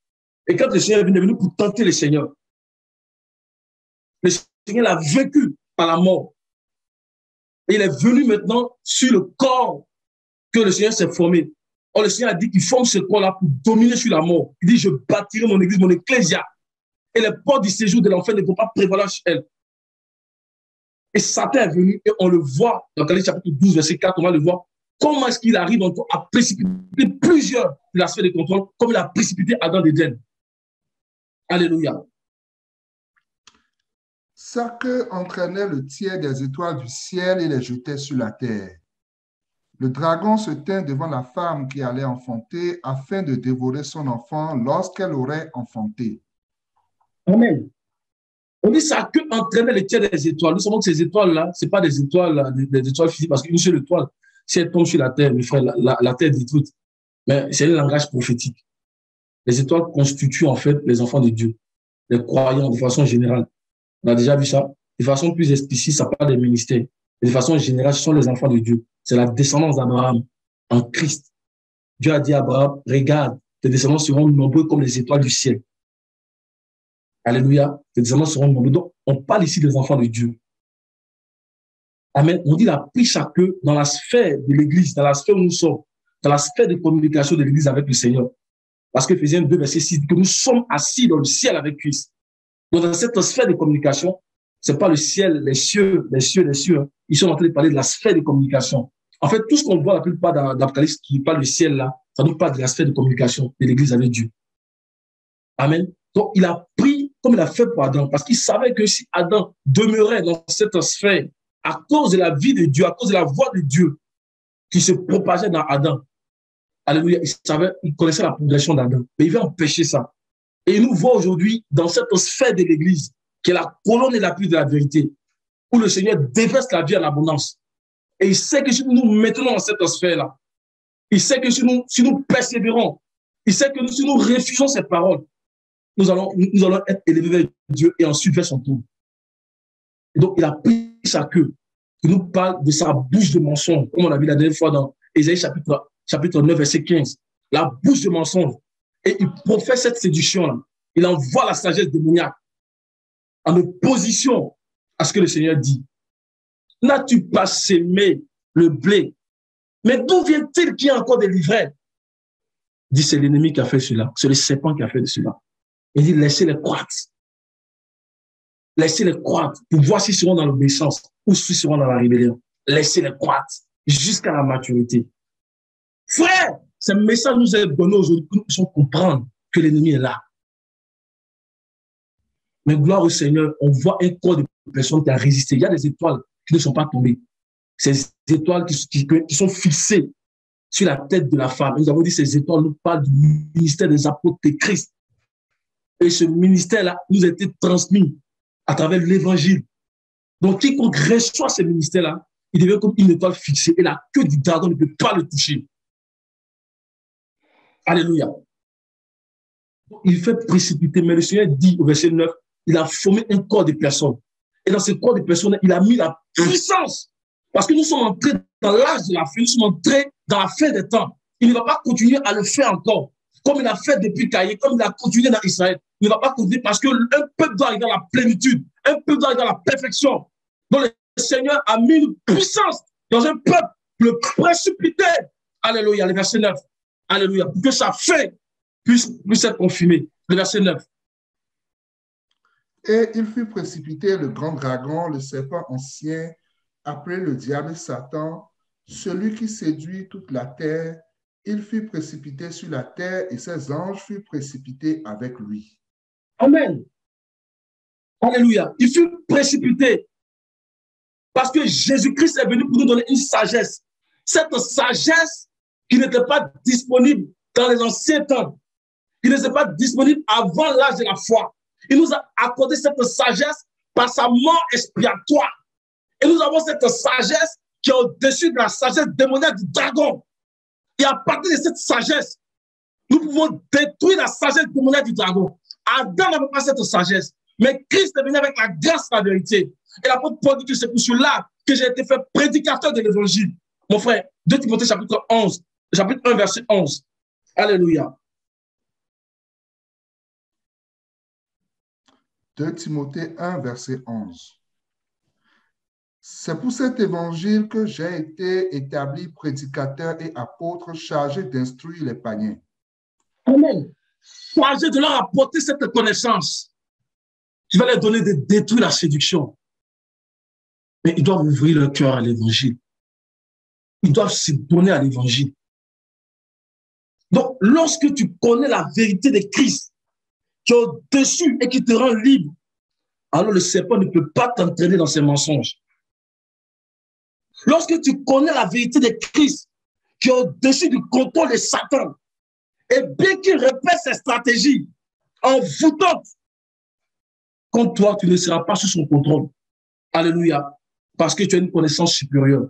Et quand le Seigneur est venu pour tenter le Seigneur, le Seigneur l'a vaincu par la mort. Et il est venu maintenant sur le corps que le Seigneur s'est formé. Or, le Seigneur a dit qu'il forme ce corps-là pour dominer sur la mort. Il dit, je bâtirai mon église, mon ecclésia. Et les portes du séjour de l'enfer ne vont pas prévaloir sur elle. Et Satan est venu et on le voit dans Galate chapitre 12, verset 4, on va le voir. Comment est-ce qu'il arrive encore à précipiter plusieurs de la sphère de contrôle, comme il a précipité Adam d'Éden. Alléluia. Sa queue entraînait le tiers des étoiles du ciel et les jetait sur la terre. Le dragon se tint devant la femme qui allait enfanter afin de dévorer son enfant lorsqu'elle aurait enfanté. Amen. On dit ça que entraînait le tiers des étoiles. Nous savons que ces étoiles-là, ce n'est pas des étoiles, des étoiles physiques, parce qu'une seule étoile, si elle tombe sur la terre, mes frères, la terre est détruite. Mais c'est le langage prophétique. Les étoiles constituent en fait les enfants de Dieu, les croyants de façon générale. On a déjà vu ça. De façon plus explicite, ça parle des ministères. De façon générale, ce sont les enfants de Dieu. C'est la descendance d'Abraham en Christ. Dieu a dit à Abraham, regarde, tes descendants seront nombreux comme les étoiles du ciel. Alléluia. Tes descendants seront nombreux. Donc, on parle ici des enfants de Dieu. Amen. On dit il a pris sa queue dans la sphère de l'Église, dans la sphère où nous sommes, dans la sphère de communication de l'Église avec le Seigneur. Parce que Ephésiens 2, verset 6 dit que nous sommes assis dans le ciel avec Christ. Donc, dans cette sphère de communication, ce n'est pas le ciel, les cieux. Ils sont en train de parler de la sphère de communication. En fait, tout ce qu'on voit la plupart dans l'Apocalypse qui parle du ciel là, ça nous parle de la sphère de communication de l'Église avec Dieu. Amen. Donc, il a pris comme il a fait pour Adam, parce qu'il savait que si Adam demeurait dans cette sphère, à cause de la vie de Dieu, à cause de la voix de Dieu qui se propageait dans Adam, alléluia, il connaissait la progression d'Adam, mais il veut empêcher ça. Et il nous voit aujourd'hui dans cette sphère de l'Église, qui est la colonne et l'appui de la vérité, où le Seigneur déverse la vie en abondance. Et il sait que si nous nous mettons dans cette sphère-là, il sait que si nous persévérons, il sait que si nous refusons ces paroles, nous allons être élevés vers Dieu et ensuite vers son tour. Et donc, il a pris sa queue, qui nous parle de sa bouche de mensonge, comme on a vu la dernière fois dans Ésaïe chapitre 9, verset 15. La bouche de mensonge. Et il professe cette séduction-là. Il envoie la sagesse démoniaque en opposition à ce que le Seigneur dit. N'as-tu pas sémé le blé? Mais d'où vient-il qu'il y a encore des livrets? Il dit, c'est l'ennemi qui a fait cela. C'est le serpent qui a fait cela. Il dit, laissez-les croître. Laissez-les croître pour voir s'ils seront dans l'obéissance ou s'ils seront dans la rébellion. Laissez-les croître jusqu'à la maturité. Frère, ce message nous est donné aujourd'hui pour que nous puissions comprendre que l'ennemi est là. Mais gloire au Seigneur, on voit un corps de personnes qui a résisté. Il y a des étoiles qui ne sont pas tombées. Ces étoiles qui sont fixées sur la tête de la femme. Nous avons dit ces étoiles nous parlent du ministère des apôtres de Christ. Et ce ministère-là nous a été transmis à travers l'évangile. Donc, quiconque reçoit ce ministère-là, il devient comme une étoile fixée et la queue du dragon ne peut pas le toucher. Alléluia. Il fait précipiter, mais le Seigneur dit au verset 9, il a formé un corps de personnes. Et dans ce corps de personnes, il a mis la puissance. Parce que nous sommes entrés dans l'âge de la fin, nous sommes entrés dans la fin des temps. Il ne va pas continuer à le faire encore. Comme il a fait depuis Caïn, comme il a continué dans Israël. Il ne va pas continuer parce qu'un peuple doit arriver à la plénitude. Un peuple doit arriver à la perfection. Donc le Seigneur a mis une puissance dans un peuple, le précipiter. Alléluia, le verset 9. Alléluia, pour que sa fin puisse être confirmée. Le verset 9. Et il fut précipité le grand dragon, le serpent ancien, appelé le diable et Satan, celui qui séduit toute la terre. Il fut précipité sur la terre et ses anges furent précipités avec lui. Amen. Alléluia. Il fut précipité parce que Jésus-Christ est venu pour nous donner une sagesse. Cette sagesse qui n'était pas disponible dans les anciens temps, qui n'était pas disponible avant l'âge de la foi. Il nous a accordé cette sagesse par sa mort expiatoire. Et nous avons cette sagesse qui est au-dessus de la sagesse démoniaque du dragon. Et à partir de cette sagesse, nous pouvons détruire la sagesse démoniaque du dragon. Adam n'avait pas cette sagesse, mais Christ est venu avec la grâce et la vérité. Et l'apôtre Paul dit que c'est pour cela que j'ai été fait prédicateur de l'évangile. Mon frère, 2 Timothée chapitre 11, chapitre 1, verset 11. Alléluia. 2 Timothée 1, verset 11. C'est pour cet évangile que j'ai été établi prédicateur et apôtre chargé d'instruire les païens. Amen. Chargé de leur apporter cette connaissance. Je vais leur donner de détruire la séduction. Mais ils doivent ouvrir leur cœur à l'évangile. Ils doivent se donner à l'évangile. Donc, lorsque tu connais la vérité de Christ, qui est au-dessus et qui te rend libre, alors le serpent ne peut pas t'entraîner dans ses mensonges. Lorsque tu connais la vérité de Christ, qui est au-dessus du contrôle de Satan, et bien qu'il répète ses stratégies envoûtantes, comme toi, tu ne seras pas sous son contrôle. Alléluia. Parce que tu as une connaissance supérieure.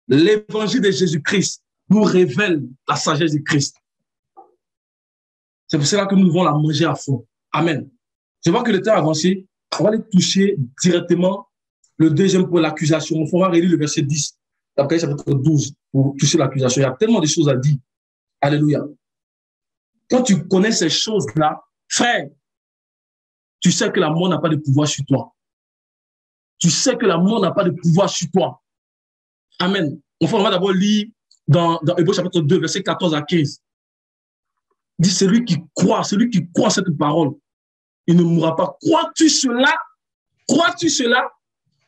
L'évangile de Jésus-Christ nous révèle la sagesse de Christ. C'est pour cela que nous devons la manger à fond. Amen. Je vois que le temps avancé. On va aller toucher directement le deuxième point, l'accusation. On va relire le verset 10, après chapitre 12, pour toucher l'accusation. Il y a tellement de choses à dire. Alléluia. Quand tu connais ces choses-là, frère, tu sais que la mort n'a pas de pouvoir sur toi. Tu sais que la mort n'a pas de pouvoir sur toi. Amen. On va d'abord lire dans Hébreux chapitre 2, verset 14 à 15. Il dit, celui qui croit cette parole, il ne mourra pas. Crois-tu cela? Crois-tu cela?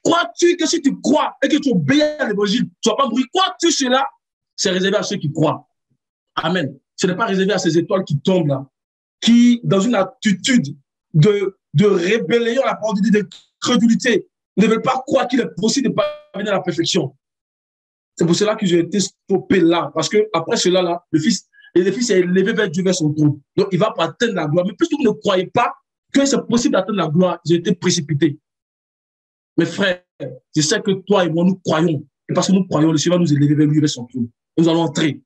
Crois-tu que si tu crois et que tu obéis à l'évangile, tu ne vas pas mourir? Crois-tu cela? C'est réservé à ceux qui croient. Amen. Ce n'est pas réservé à ces étoiles qui tombent là, qui, dans une attitude de rébellion à la parole de Dieu, de crédulité, ne veulent pas croire qu'il est possible de parvenir à la perfection. C'est pour cela que j'ai été stoppé là, parce que après cela là, le fils est élevé vers Dieu, vers son trône. Donc il va pas atteindre la gloire. Mais puisque vous ne croyez pas que c'est possible d'atteindre la gloire, j'ai été précipité. Mes frères, je sais que toi et moi, nous croyons. Et parce que nous croyons, le Seigneur va nous élever vers lui, vers son trône. Nous allons entrer.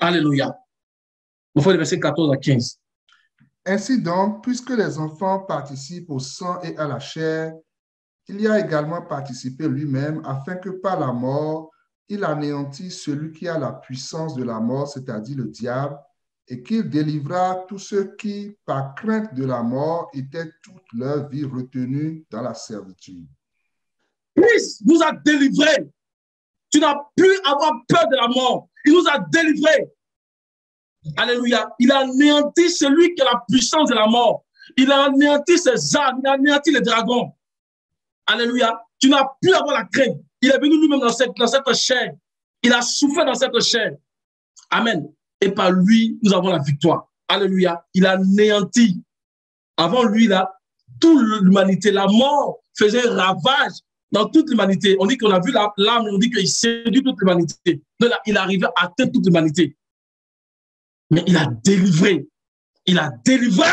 Alléluia. On fait le verset 14 à 15. Ainsi donc, puisque les enfants participent au sang et à la chair, il y a également participé lui-même, afin que par la mort, il anéantisse celui qui a la puissance de la mort, c'est-à-dire le diable, et qu'il délivra tous ceux qui, par crainte de la mort, étaient toute leur vie retenus dans la servitude. Christ nous a délivrés. Tu n'as plus à avoir peur de la mort. Il nous a délivrés. Alléluia. Il a anéanti celui qui a la puissance de la mort. Il a anéanti ses armes. Il a anéanti les dragons. Alléluia. Tu n'as plus à avoir la crainte. Il est venu lui-même dans cette chair. Il a souffert dans cette chair. Amen. Et par lui, nous avons la victoire. Alléluia. Il a anéanti. Avant lui, là, toute l'humanité. La mort faisait ravage dans toute l'humanité. On dit qu'on a vu l'âme, on dit qu'il séduit toute l'humanité. Donc là, il arrivait à atteindre toute l'humanité. Mais il a délivré. Il a délivré.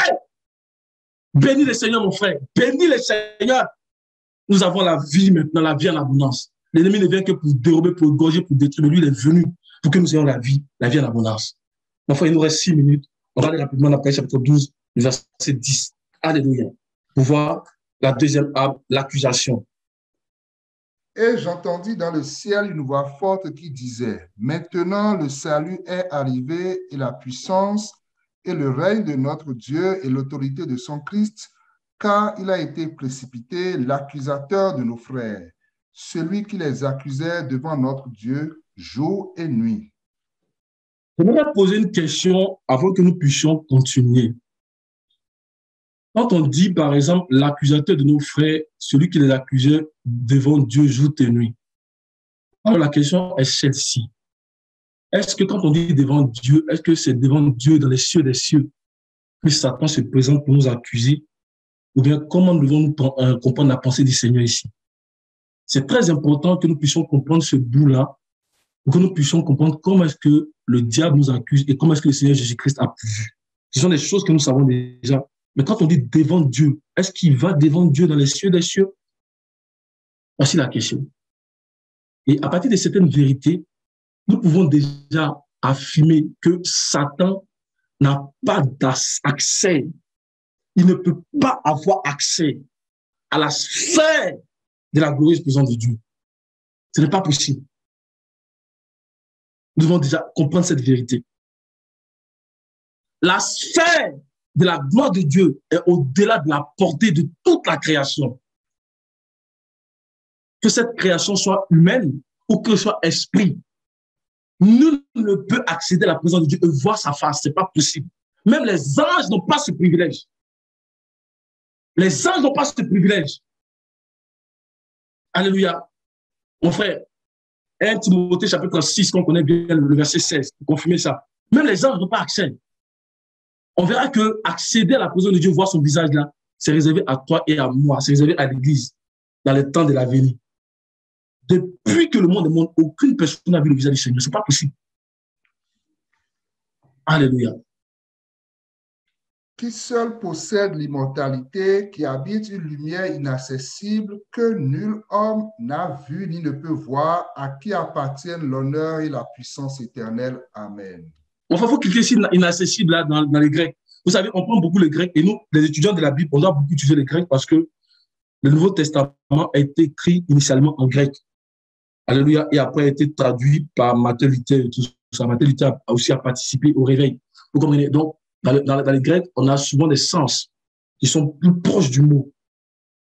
Bénis le Seigneur, mon frère. Bénis le Seigneur. Nous avons la vie maintenant, la vie en abondance. L'ennemi ne vient que pour dérober, pour égorger, pour détruire. Mais lui, il est venu pour que nous ayons la vie en abondance. Mon frère, il nous reste 6 minutes. On va aller rapidement dans Apocalypse chapitre 12, verset 10. Alléluia. Pour voir la deuxième arme, l'accusation. Et j'entendis dans le ciel une voix forte qui disait, « Maintenant le salut est arrivé et la puissance et le règne de notre Dieu et l'autorité de son Christ, car il a été précipité l'accusateur de nos frères, celui qui les accusait devant notre Dieu jour et nuit. » J'aimerais poser une question avant que nous puissions continuer. Quand on dit, par exemple, l'accusateur de nos frères, celui qui les accusait devant Dieu jour et nuit, alors la question est celle-ci. Est-ce que quand on dit devant Dieu, est-ce que c'est devant Dieu dans les cieux des cieux que Satan se présente pour nous accuser? Ou bien comment devons-nous comprendre la pensée du Seigneur ici? C'est très important que nous puissions comprendre ce bout-là, pour que nous puissions comprendre comment est-ce que le diable nous accuse et comment est-ce que le Seigneur Jésus-Christ a pourvu. Ce sont des choses que nous savons déjà. Mais quand on dit devant Dieu, est-ce qu'il va devant Dieu dans les cieux des cieux? Voici la question. Et à partir de certaines vérités, nous pouvons déjà affirmer que Satan n'a pas d'accès. Il ne peut pas avoir accès à la sphère de la glorieuse présence de Dieu. Ce n'est pas possible. Nous devons déjà comprendre cette vérité. La sphère de la gloire de Dieu est au-delà de la portée de toute la création. Que cette création soit humaine ou que ce soit esprit, nul ne peut accéder à la présence de Dieu et voir sa face. Ce n'est pas possible. Même les anges n'ont pas ce privilège. Les anges n'ont pas ce privilège. Alléluia. Mon frère, 1 Timothée chapitre 6, qu'on connaît bien, le verset 16, pour confirmer ça. Même les anges n'ont pas accès. On verra que accéder à la présence de Dieu, voir son visage là, c'est réservé à toi et à moi, c'est réservé à l'Église dans les temps de l'avenir. Depuis que le monde est monde, aucune personne n'a vu le visage du Seigneur. Ce n'est pas possible. Alléluia. Qui seul possède l'immortalité, qui habite une lumière inaccessible que nul homme n'a vu ni ne peut voir, à qui appartiennent l'honneur et la puissance éternelle. Amen. Enfin, il faut cliquer sur inaccessible là, dans les Grecs. Vous savez, on prend beaucoup le grec et nous, les étudiants de la Bible, on doit beaucoup utiliser le grec parce que le Nouveau Testament a été écrit initialement en grec. Alléluia. Et après a été traduit par Matthieu Luther. Tout ça. Matthieu Luther a aussi participé au réveil. Vous comprenez? Donc, dans les Grecs, on a souvent des sens qui sont plus proches du mot.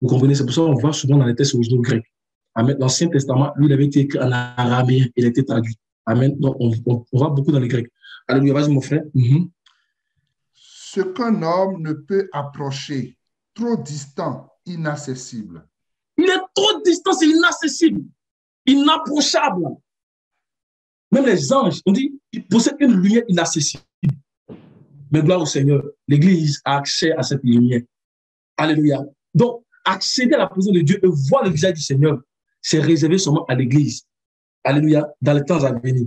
Vous comprenez? C'est pour ça qu'on voit souvent dans les textes originaux grecs. Amen. L'Ancien Testament, lui, il avait été écrit en araméen. Il a été traduit. Amen. Donc, on voit beaucoup dans les Grecs. Alléluia. Vas-y, mon frère. Ce qu'un homme ne peut approcher, trop distant, inaccessible. Il est trop distant, c'est inaccessible, inapprochable. Même les anges, on dit, ils possèdent une lumière inaccessible. Mais gloire au Seigneur, l'Église a accès à cette lumière. Alléluia. Donc, accéder à la présence de Dieu et voir le visage du Seigneur, c'est réservé seulement à l'Église. Alléluia. Dans les temps à venir.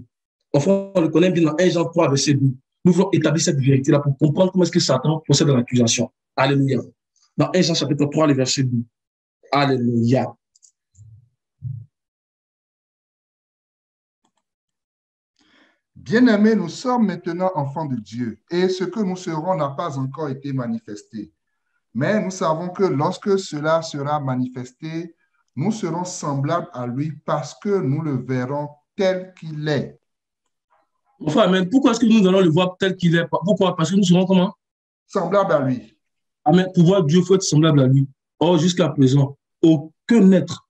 Enfin, on le connaît bien dans 1 Jean 3, verset 2. Nous voulons établir cette vérité-là pour comprendre comment est-ce que Satan possède l'accusation. Alléluia. Dans 1 Jean chapitre 3, le verset 2. Alléluia. Bien-aimés, nous sommes maintenant enfants de Dieu et ce que nous serons n'a pas encore été manifesté. Mais nous savons que lorsque cela sera manifesté, nous serons semblables à lui parce que nous le verrons tel qu'il est. Enfin, amen. Pourquoi est-ce que nous allons le voir tel qu'il est? Pourquoi? Parce que nous serons comment? Semblable à lui. Amen. Pour voir Dieu, il faut être semblable à lui. Or, jusqu'à présent, aucun être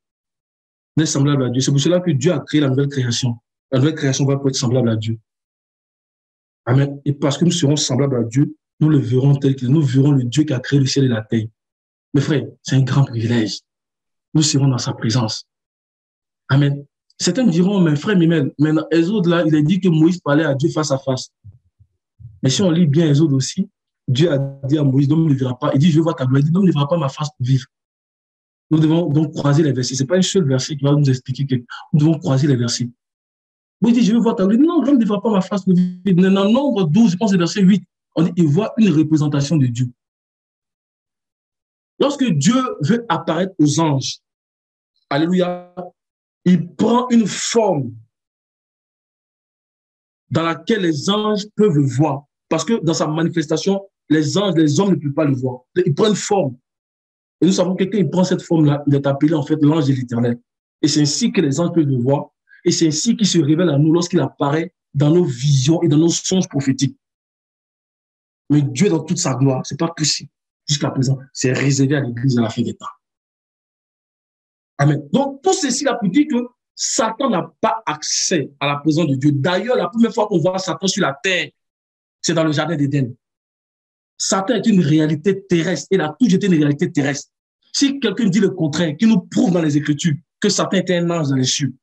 n'est semblable à Dieu. C'est pour cela que Dieu a créé la nouvelle création. La nouvelle création va être semblable à Dieu. Amen. Et parce que nous serons semblables à Dieu, nous le verrons tel qu'il est. Nous verrons le Dieu qui a créé le ciel et la terre. Mes frères, c'est un grand privilège. Nous serons dans sa présence. Amen. Certains me diront, mes frères, mais dans Exode, là, il est dit que Moïse parlait à Dieu face à face. Mais si on lit bien Exode aussi, Dieu a dit à Moïse, l'homme ne verra pas. Il dit, je veux voir ta gloire. Il dit, l'homme ne verra pas ma face pour vivre. Nous devons donc croiser les versets. Ce n'est pas un seul verset qui va nous expliquer que nous devons croiser les versets. Moïse dit, je veux voir ta gloire. Il dit, non, l'homme ne verra pas ma face pour vivre. Dans Nombre 12, je pense le verset 8, on dit, il voit une représentation de Dieu. Lorsque Dieu veut apparaître aux anges, alléluia, il prend une forme dans laquelle les anges peuvent le voir. Parce que dans sa manifestation, les anges, les hommes ne peuvent pas le voir. Il prend une forme. Et nous savons que quand il prend cette forme-là, il est appelé en fait l'ange de l'Éternel. Et c'est ainsi que les anges peuvent le voir. Et c'est ainsi qu'il se révèle à nous lorsqu'il apparaît dans nos visions et dans nos songes prophétiques. Mais Dieu dans toute sa gloire, ce n'est pas possible. Jusqu'à présent, c'est réservé à l'Église à la fin des temps. Amen. Donc, tout ceci là pour dire que Satan n'a pas accès à la présence de Dieu. D'ailleurs, la première fois qu'on voit Satan sur la terre, c'est dans le jardin d'Éden. Satan est une réalité terrestre. Il a toujours été une réalité terrestre. Si quelqu'un dit le contraire, qui nous prouve dans les Écritures que Satan était un ange dans les cieux,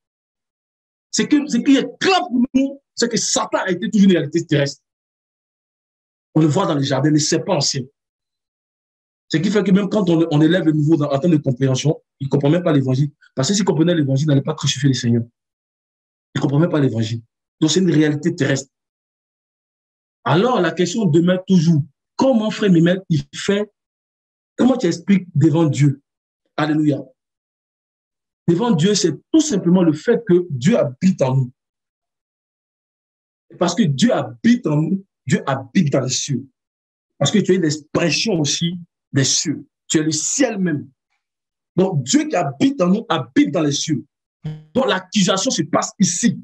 c'est qu'il est clair pour nous, c'est que Satan a été toujours une réalité terrestre. On le voit dans les jardins, les serpents anciens. Ce qui fait que même quand on élève le niveau en termes de compréhension, il ne comprend même pas l'évangile. Parce que s'il comprenait l'évangile, il n'allait pas crucifier le Seigneur. Il ne comprend même pas l'évangile. Donc c'est une réalité terrestre. Alors la question demeure toujours, comment frère Mimel, il fait, comment tu expliques devant Dieu? Alléluia. Devant Dieu, c'est tout simplement le fait que Dieu habite en nous. Parce que Dieu habite en nous, Dieu habite dans les cieux. Parce que tu es l'expression aussi des cieux. Tu es le ciel même. Donc, Dieu qui habite en nous habite dans les cieux. Donc, l'accusation se passe ici.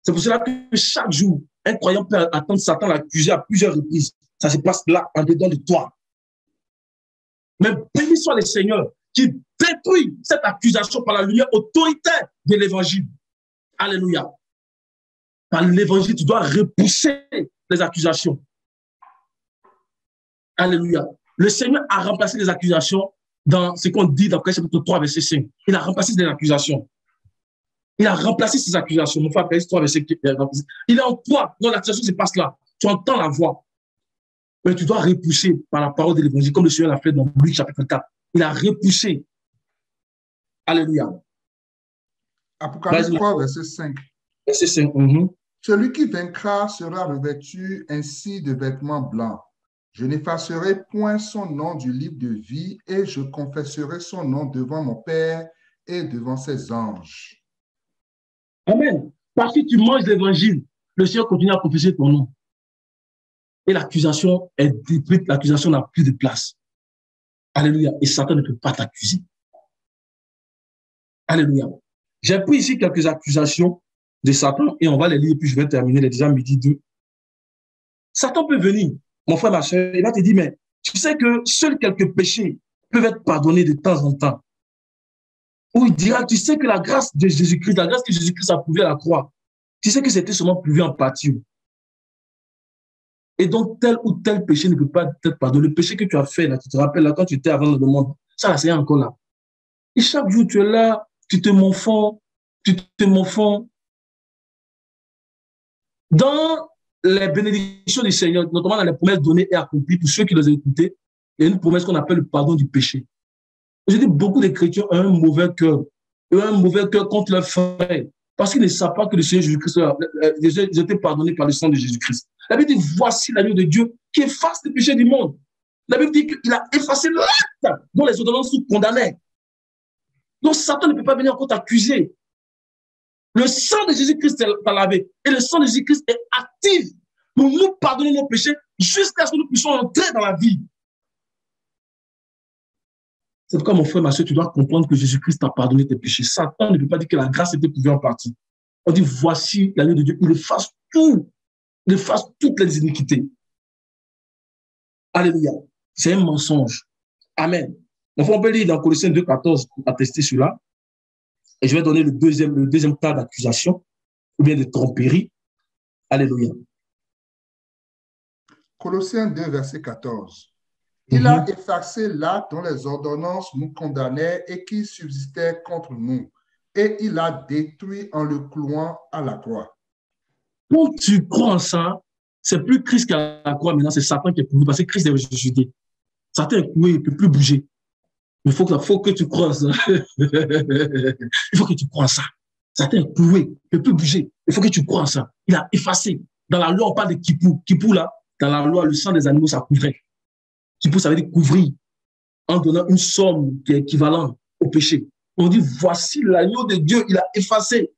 C'est pour cela que chaque jour, un croyant peut attendre Satan l'accuser à plusieurs reprises. Ça se passe là, en dedans de toi. Mais béni soit le Seigneur qui détruit cette accusation par la lumière autoritaire de l'évangile. Alléluia. Par l'évangile, tu dois repousser les accusations. Alléluia. Le Seigneur a remplacé les accusations dans ce qu'on dit dans chapitre 3, verset 5. Il a remplacé les accusations. Il a remplacé ces accusations. Mon frère, 3, verset 5. Il est en toi. Donc l'accusation se passe là. Tu entends la voix. Mais tu dois repousser par la parole de l'évangile, comme le Seigneur l'a fait dans Luc chapitre 4. Il a repoussé. Alléluia. Apocalypse 3, verset 5. Verset 5. Celui qui vaincra sera revêtu ainsi de vêtements blancs. Je n'effacerai point son nom du livre de vie et je confesserai son nom devant mon Père et devant ses anges. Amen. Parce que tu manges l'évangile, le Seigneur continue à confesser ton nom. Et l'accusation est détruite, l'accusation n'a plus de place. Alléluia. Et Satan ne peut pas t'accuser. Alléluia. J'ai pris ici quelques accusations de Satan et on va les lire, puis je vais terminer les déjà midi 2. Satan peut venir, mon frère, ma soeur, il va te dire, mais tu sais que seuls quelques péchés peuvent être pardonnés de temps en temps. Ou il dira, tu sais que la grâce de Jésus-Christ, la grâce que Jésus-Christ a prouvée à la croix, tu sais que c'était seulement prouvé en partie. Et donc, tel ou tel péché ne peut pas être pardonné. Le péché que tu as fait, là, tu te rappelles, là, quand tu étais avant le monde, ça, là, c'est encore là. Et chaque jour, tu es là, tu te morfonds. Dans les bénédictions du Seigneur, notamment dans les promesses données et accomplies pour ceux qui les ont écoutées, il y a une promesse qu'on appelle le pardon du péché. Je dis, beaucoup de chrétiens ont un mauvais cœur. Ils ont un mauvais cœur contre leurs frères. Parce qu'ils ne savent pas que le Seigneur Jésus-Christ, ils ont été pardonnés par le sang de Jésus-Christ. La Bible dit, voici l'agneau de Dieu qui efface les péchés du monde. La Bible dit qu'il a effacé l'acte dont les ordonnances sont condamnées. Donc Satan ne peut pas venir encore t'accuser. Le sang de Jésus-Christ t'a lavé. Et le sang de Jésus-Christ est actif pour nous pardonner nos péchés jusqu'à ce que nous puissions entrer dans la vie. C'est pourquoi, mon frère, ma soeur, tu dois comprendre que Jésus-Christ t'a pardonné tes péchés. Satan ne peut pas dire que la grâce était prouvée en partie. On dit, voici l'agneau de Dieu. Il efface tout. Il efface toutes les iniquités. Alléluia. C'est un mensonge. Amen. Enfin, on peut lire dans Colossiens 2,14 pour attester cela. Et je vais donner le deuxième cas d'accusation ou bien de tromperie. Alléluia. Colossiens 2, verset 14. Il a effacé l'acte dont les ordonnances nous condamnaient et qui subsistait contre nous. Et il a détruit en le clouant à la croix. Quand tu crois en ça, c'est plus Christ qui a la croix maintenant, c'est Satan qui est cloué parce que Christ est ressuscité. Satan est cloué, il ne peut plus bouger. Il faut que tu crois ça. Il faut que tu crois ça. Satan est cloué, il ne peut plus bouger. Il faut que tu crois ça. Il a effacé. Dans la loi, on parle de Kippou. Kippou, là, dans la loi, le sang des animaux, ça couvrait. Kippou, ça veut dire couvrir en donnant une somme qui est équivalente au péché. On dit, voici l'agneau de Dieu, il a effacé.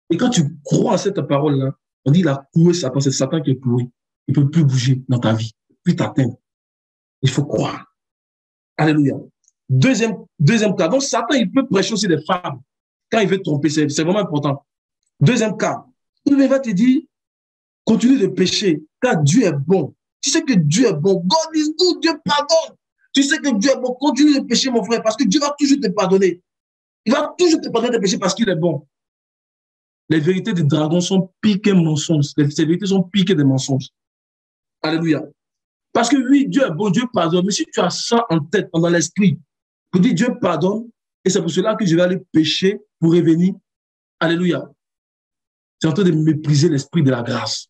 Et quand tu crois à cette parole-là, on dit, il a cloué Satan, c'est Satan qui est cloué. Il ne peut plus bouger dans ta vie, plus t'atteindre. Il faut croire. Alléluia. Deuxième cas. Donc, Satan, il peut prêcher aussi des femmes quand il veut tromper. C'est vraiment important. Deuxième cas. Il va te dire, continue de pécher, car Dieu est bon. Tu sais que Dieu est bon. God is good. Dieu pardonne. Tu sais que Dieu est bon. Continue de pécher, mon frère, parce que Dieu va toujours te pardonner. Il va toujours te pardonner de pécher parce qu'il est bon. Les vérités des dragons sont piquées mensonges. Ces vérités sont piquées des mensonges. Alléluia. Parce que oui, Dieu est bon, Dieu pardonne. Mais si tu as ça en tête, dans l'esprit, pour dire Dieu pardonne, et c'est pour cela que je vais aller pécher pour revenir. Alléluia. Tu es en train de mépriser l'esprit de la grâce.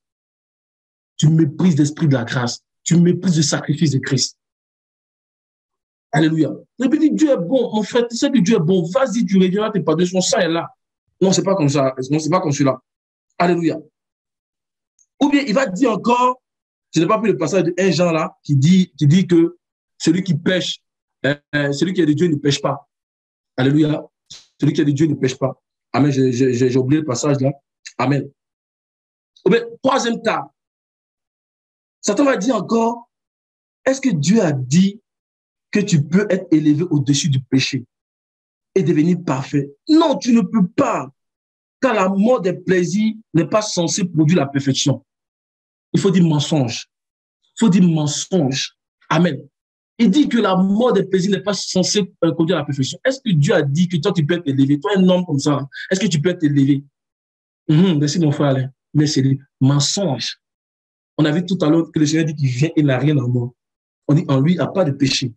Tu méprises l'esprit de la grâce. Tu méprises le sacrifice de Christ. Alléluia. Et puis Dieu est bon, mon frère, tu sais que Dieu est bon. Vas-y, tu reviendras te pardonner. Son sang est là. Non, c'est pas comme ça. Non, c'est pas comme celui-là. Alléluia. Ou bien il va dire encore, je n'ai pas pris le passage de 1 Jean là, qui dit que celui qui pêche, celui qui est de Dieu ne pêche pas. Alléluia. Celui qui est de Dieu ne pêche pas. Amen. J'ai oublié le passage là. Amen. Ou bien, troisième cas. Satan va dire encore, est-ce que Dieu a dit que tu peux être élevé au-dessus du péché et devenir parfait? Non, tu ne peux pas. Car la mort des plaisirs n'est pas censée produire la perfection. Il faut dire mensonge. Il faut dire mensonge. Amen. Il dit que la mort des plaisirs n'est pas censée produire la perfection. Est-ce que Dieu a dit que toi, tu peux être élevé? Toi, un homme comme ça, est-ce que tu peux être élevé? Merci, mon frère Alain. Merci. Mensonge. On a vu tout à l'heure que le Seigneur dit qu'il vient et n'a rien en moi. On dit en lui, il n'y a pas de péché.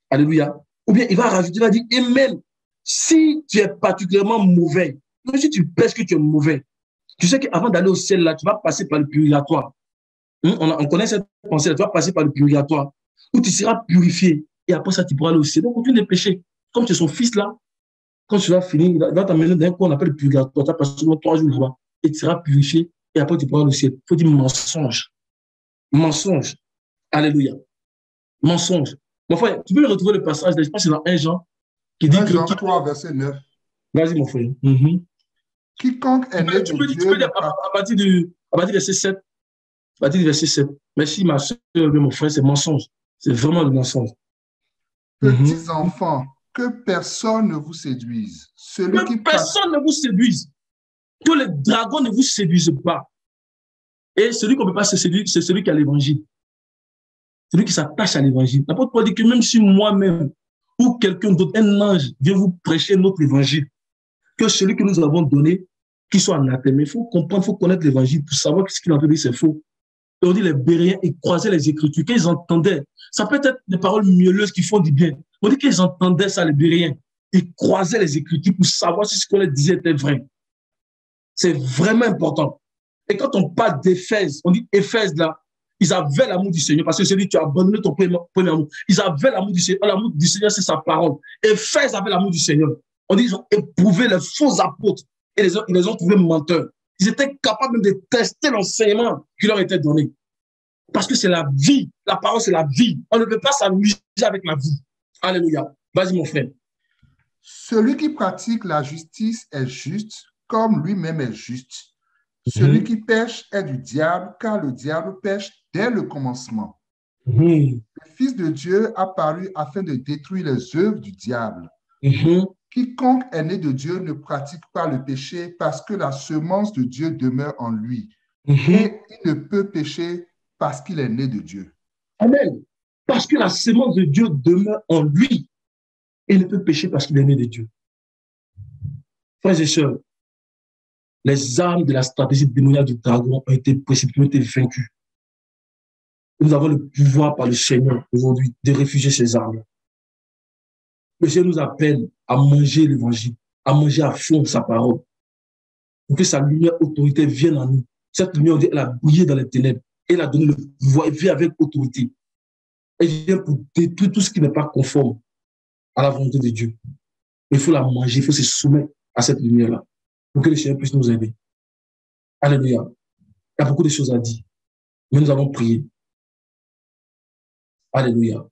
Alléluia. Ou bien il va rajouter, il va dire, et même si tu es particulièrement mauvais, même si tu penses que tu es mauvais, tu sais qu'avant d'aller au ciel, là, tu vas passer par le purgatoire. On connaît cette pensée, tu vas passer par le purgatoire, où tu seras purifié, et après ça, tu pourras aller au ciel. Donc, continue de pécher. Comme tu es son fils, là, quand tu vas finir, il va t'amener d'un coup, on appelle le purgatoire, tu vas passer 3 jours là-bas, et tu seras purifié, et après, tu pourras aller au ciel. Il faut dire mensonge. Mensonge. Alléluia. Mensonge. Mon frère, tu peux retrouver le passage, je pense que c'est dans 1 Jean, qui dit 1 que... Jean 3, verset 9. Vas-y, mon frère. Quiconque est né de Dieu... Tu peux dire à partir du verset 7. À partir du verset 7. Merci, ma soeur, mon frère, c'est mensonge. C'est vraiment le mensonge. Petits enfants, que personne ne vous séduise. Personne ne vous séduise. Que les dragons ne vous séduisent pas. Et celui qu'on ne peut pas se séduire, c'est celui qui a l'évangile. Celui qui s'attache à l'évangile. L'apôtre Paul dit que même si moi-même ou quelqu'un d'autre, un ange, vient vous prêcher notre évangile, que celui que nous avons donné, qu'il soit anathème. Mais il faut comprendre, il faut connaître l'évangile pour savoir que ce qu'il a entendu, c'est faux. Et on dit les Béréens, ils croisaient les Écritures, qu'ils entendaient. Ça peut être des paroles mielleuses qui font du bien. On dit qu'ils entendaient ça, les Béréens. Ils croisaient les Écritures pour savoir si ce qu'on leur disait était vrai. C'est vraiment important. Et quand on parle d'Éphèse, on dit Éphèse là, ils avaient l'amour du Seigneur, parce que celui tu as abandonné ton premier amour. Ils avaient l'amour du Seigneur. L'amour du Seigneur, c'est sa parole. Éphèse avait l'amour du Seigneur. On dit qu'ils ont éprouvé les faux apôtres et ils les ont trouvés menteurs. Ils étaient capables de tester l'enseignement qui leur était donné. Parce que c'est la vie. La parole, c'est la vie. On ne peut pas s'amuser avec la vie. Alléluia. Vas-y, mon frère. Celui qui pratique la justice est juste, comme lui-même est juste. Celui qui pêche est du diable, car le diable pêche dès le commencement. Le Fils de Dieu a paru afin de détruire les œuvres du diable. Quiconque est né de Dieu ne pratique pas le péché parce que la semence de Dieu demeure en lui. Et il ne peut pécher parce qu'il est né de Dieu. Amen. Parce que la semence de Dieu demeure en lui. Et il ne peut pécher parce qu'il est né de Dieu. Frères et sœurs, les armes de la stratégie démoniaque du dragon ont été précipitamment vaincues. Nous avons le pouvoir par le Seigneur aujourd'hui de réfugier ces armes. Le Seigneur nous appelle à manger l'évangile, à manger à fond sa parole, pour que sa lumière autorité vienne en nous Cette lumière, elle a brillé dans les ténèbres. Elle a donné le pouvoir. Elle vient avec autorité. Elle vient pour détruire tout ce qui n'est pas conforme à la volonté de Dieu. Il faut la manger, il faut se soumettre à cette lumière-là pour que le Seigneur puisse nous aider. Alléluia. Il y a beaucoup de choses à dire, mais nous allons prier. Alléluia.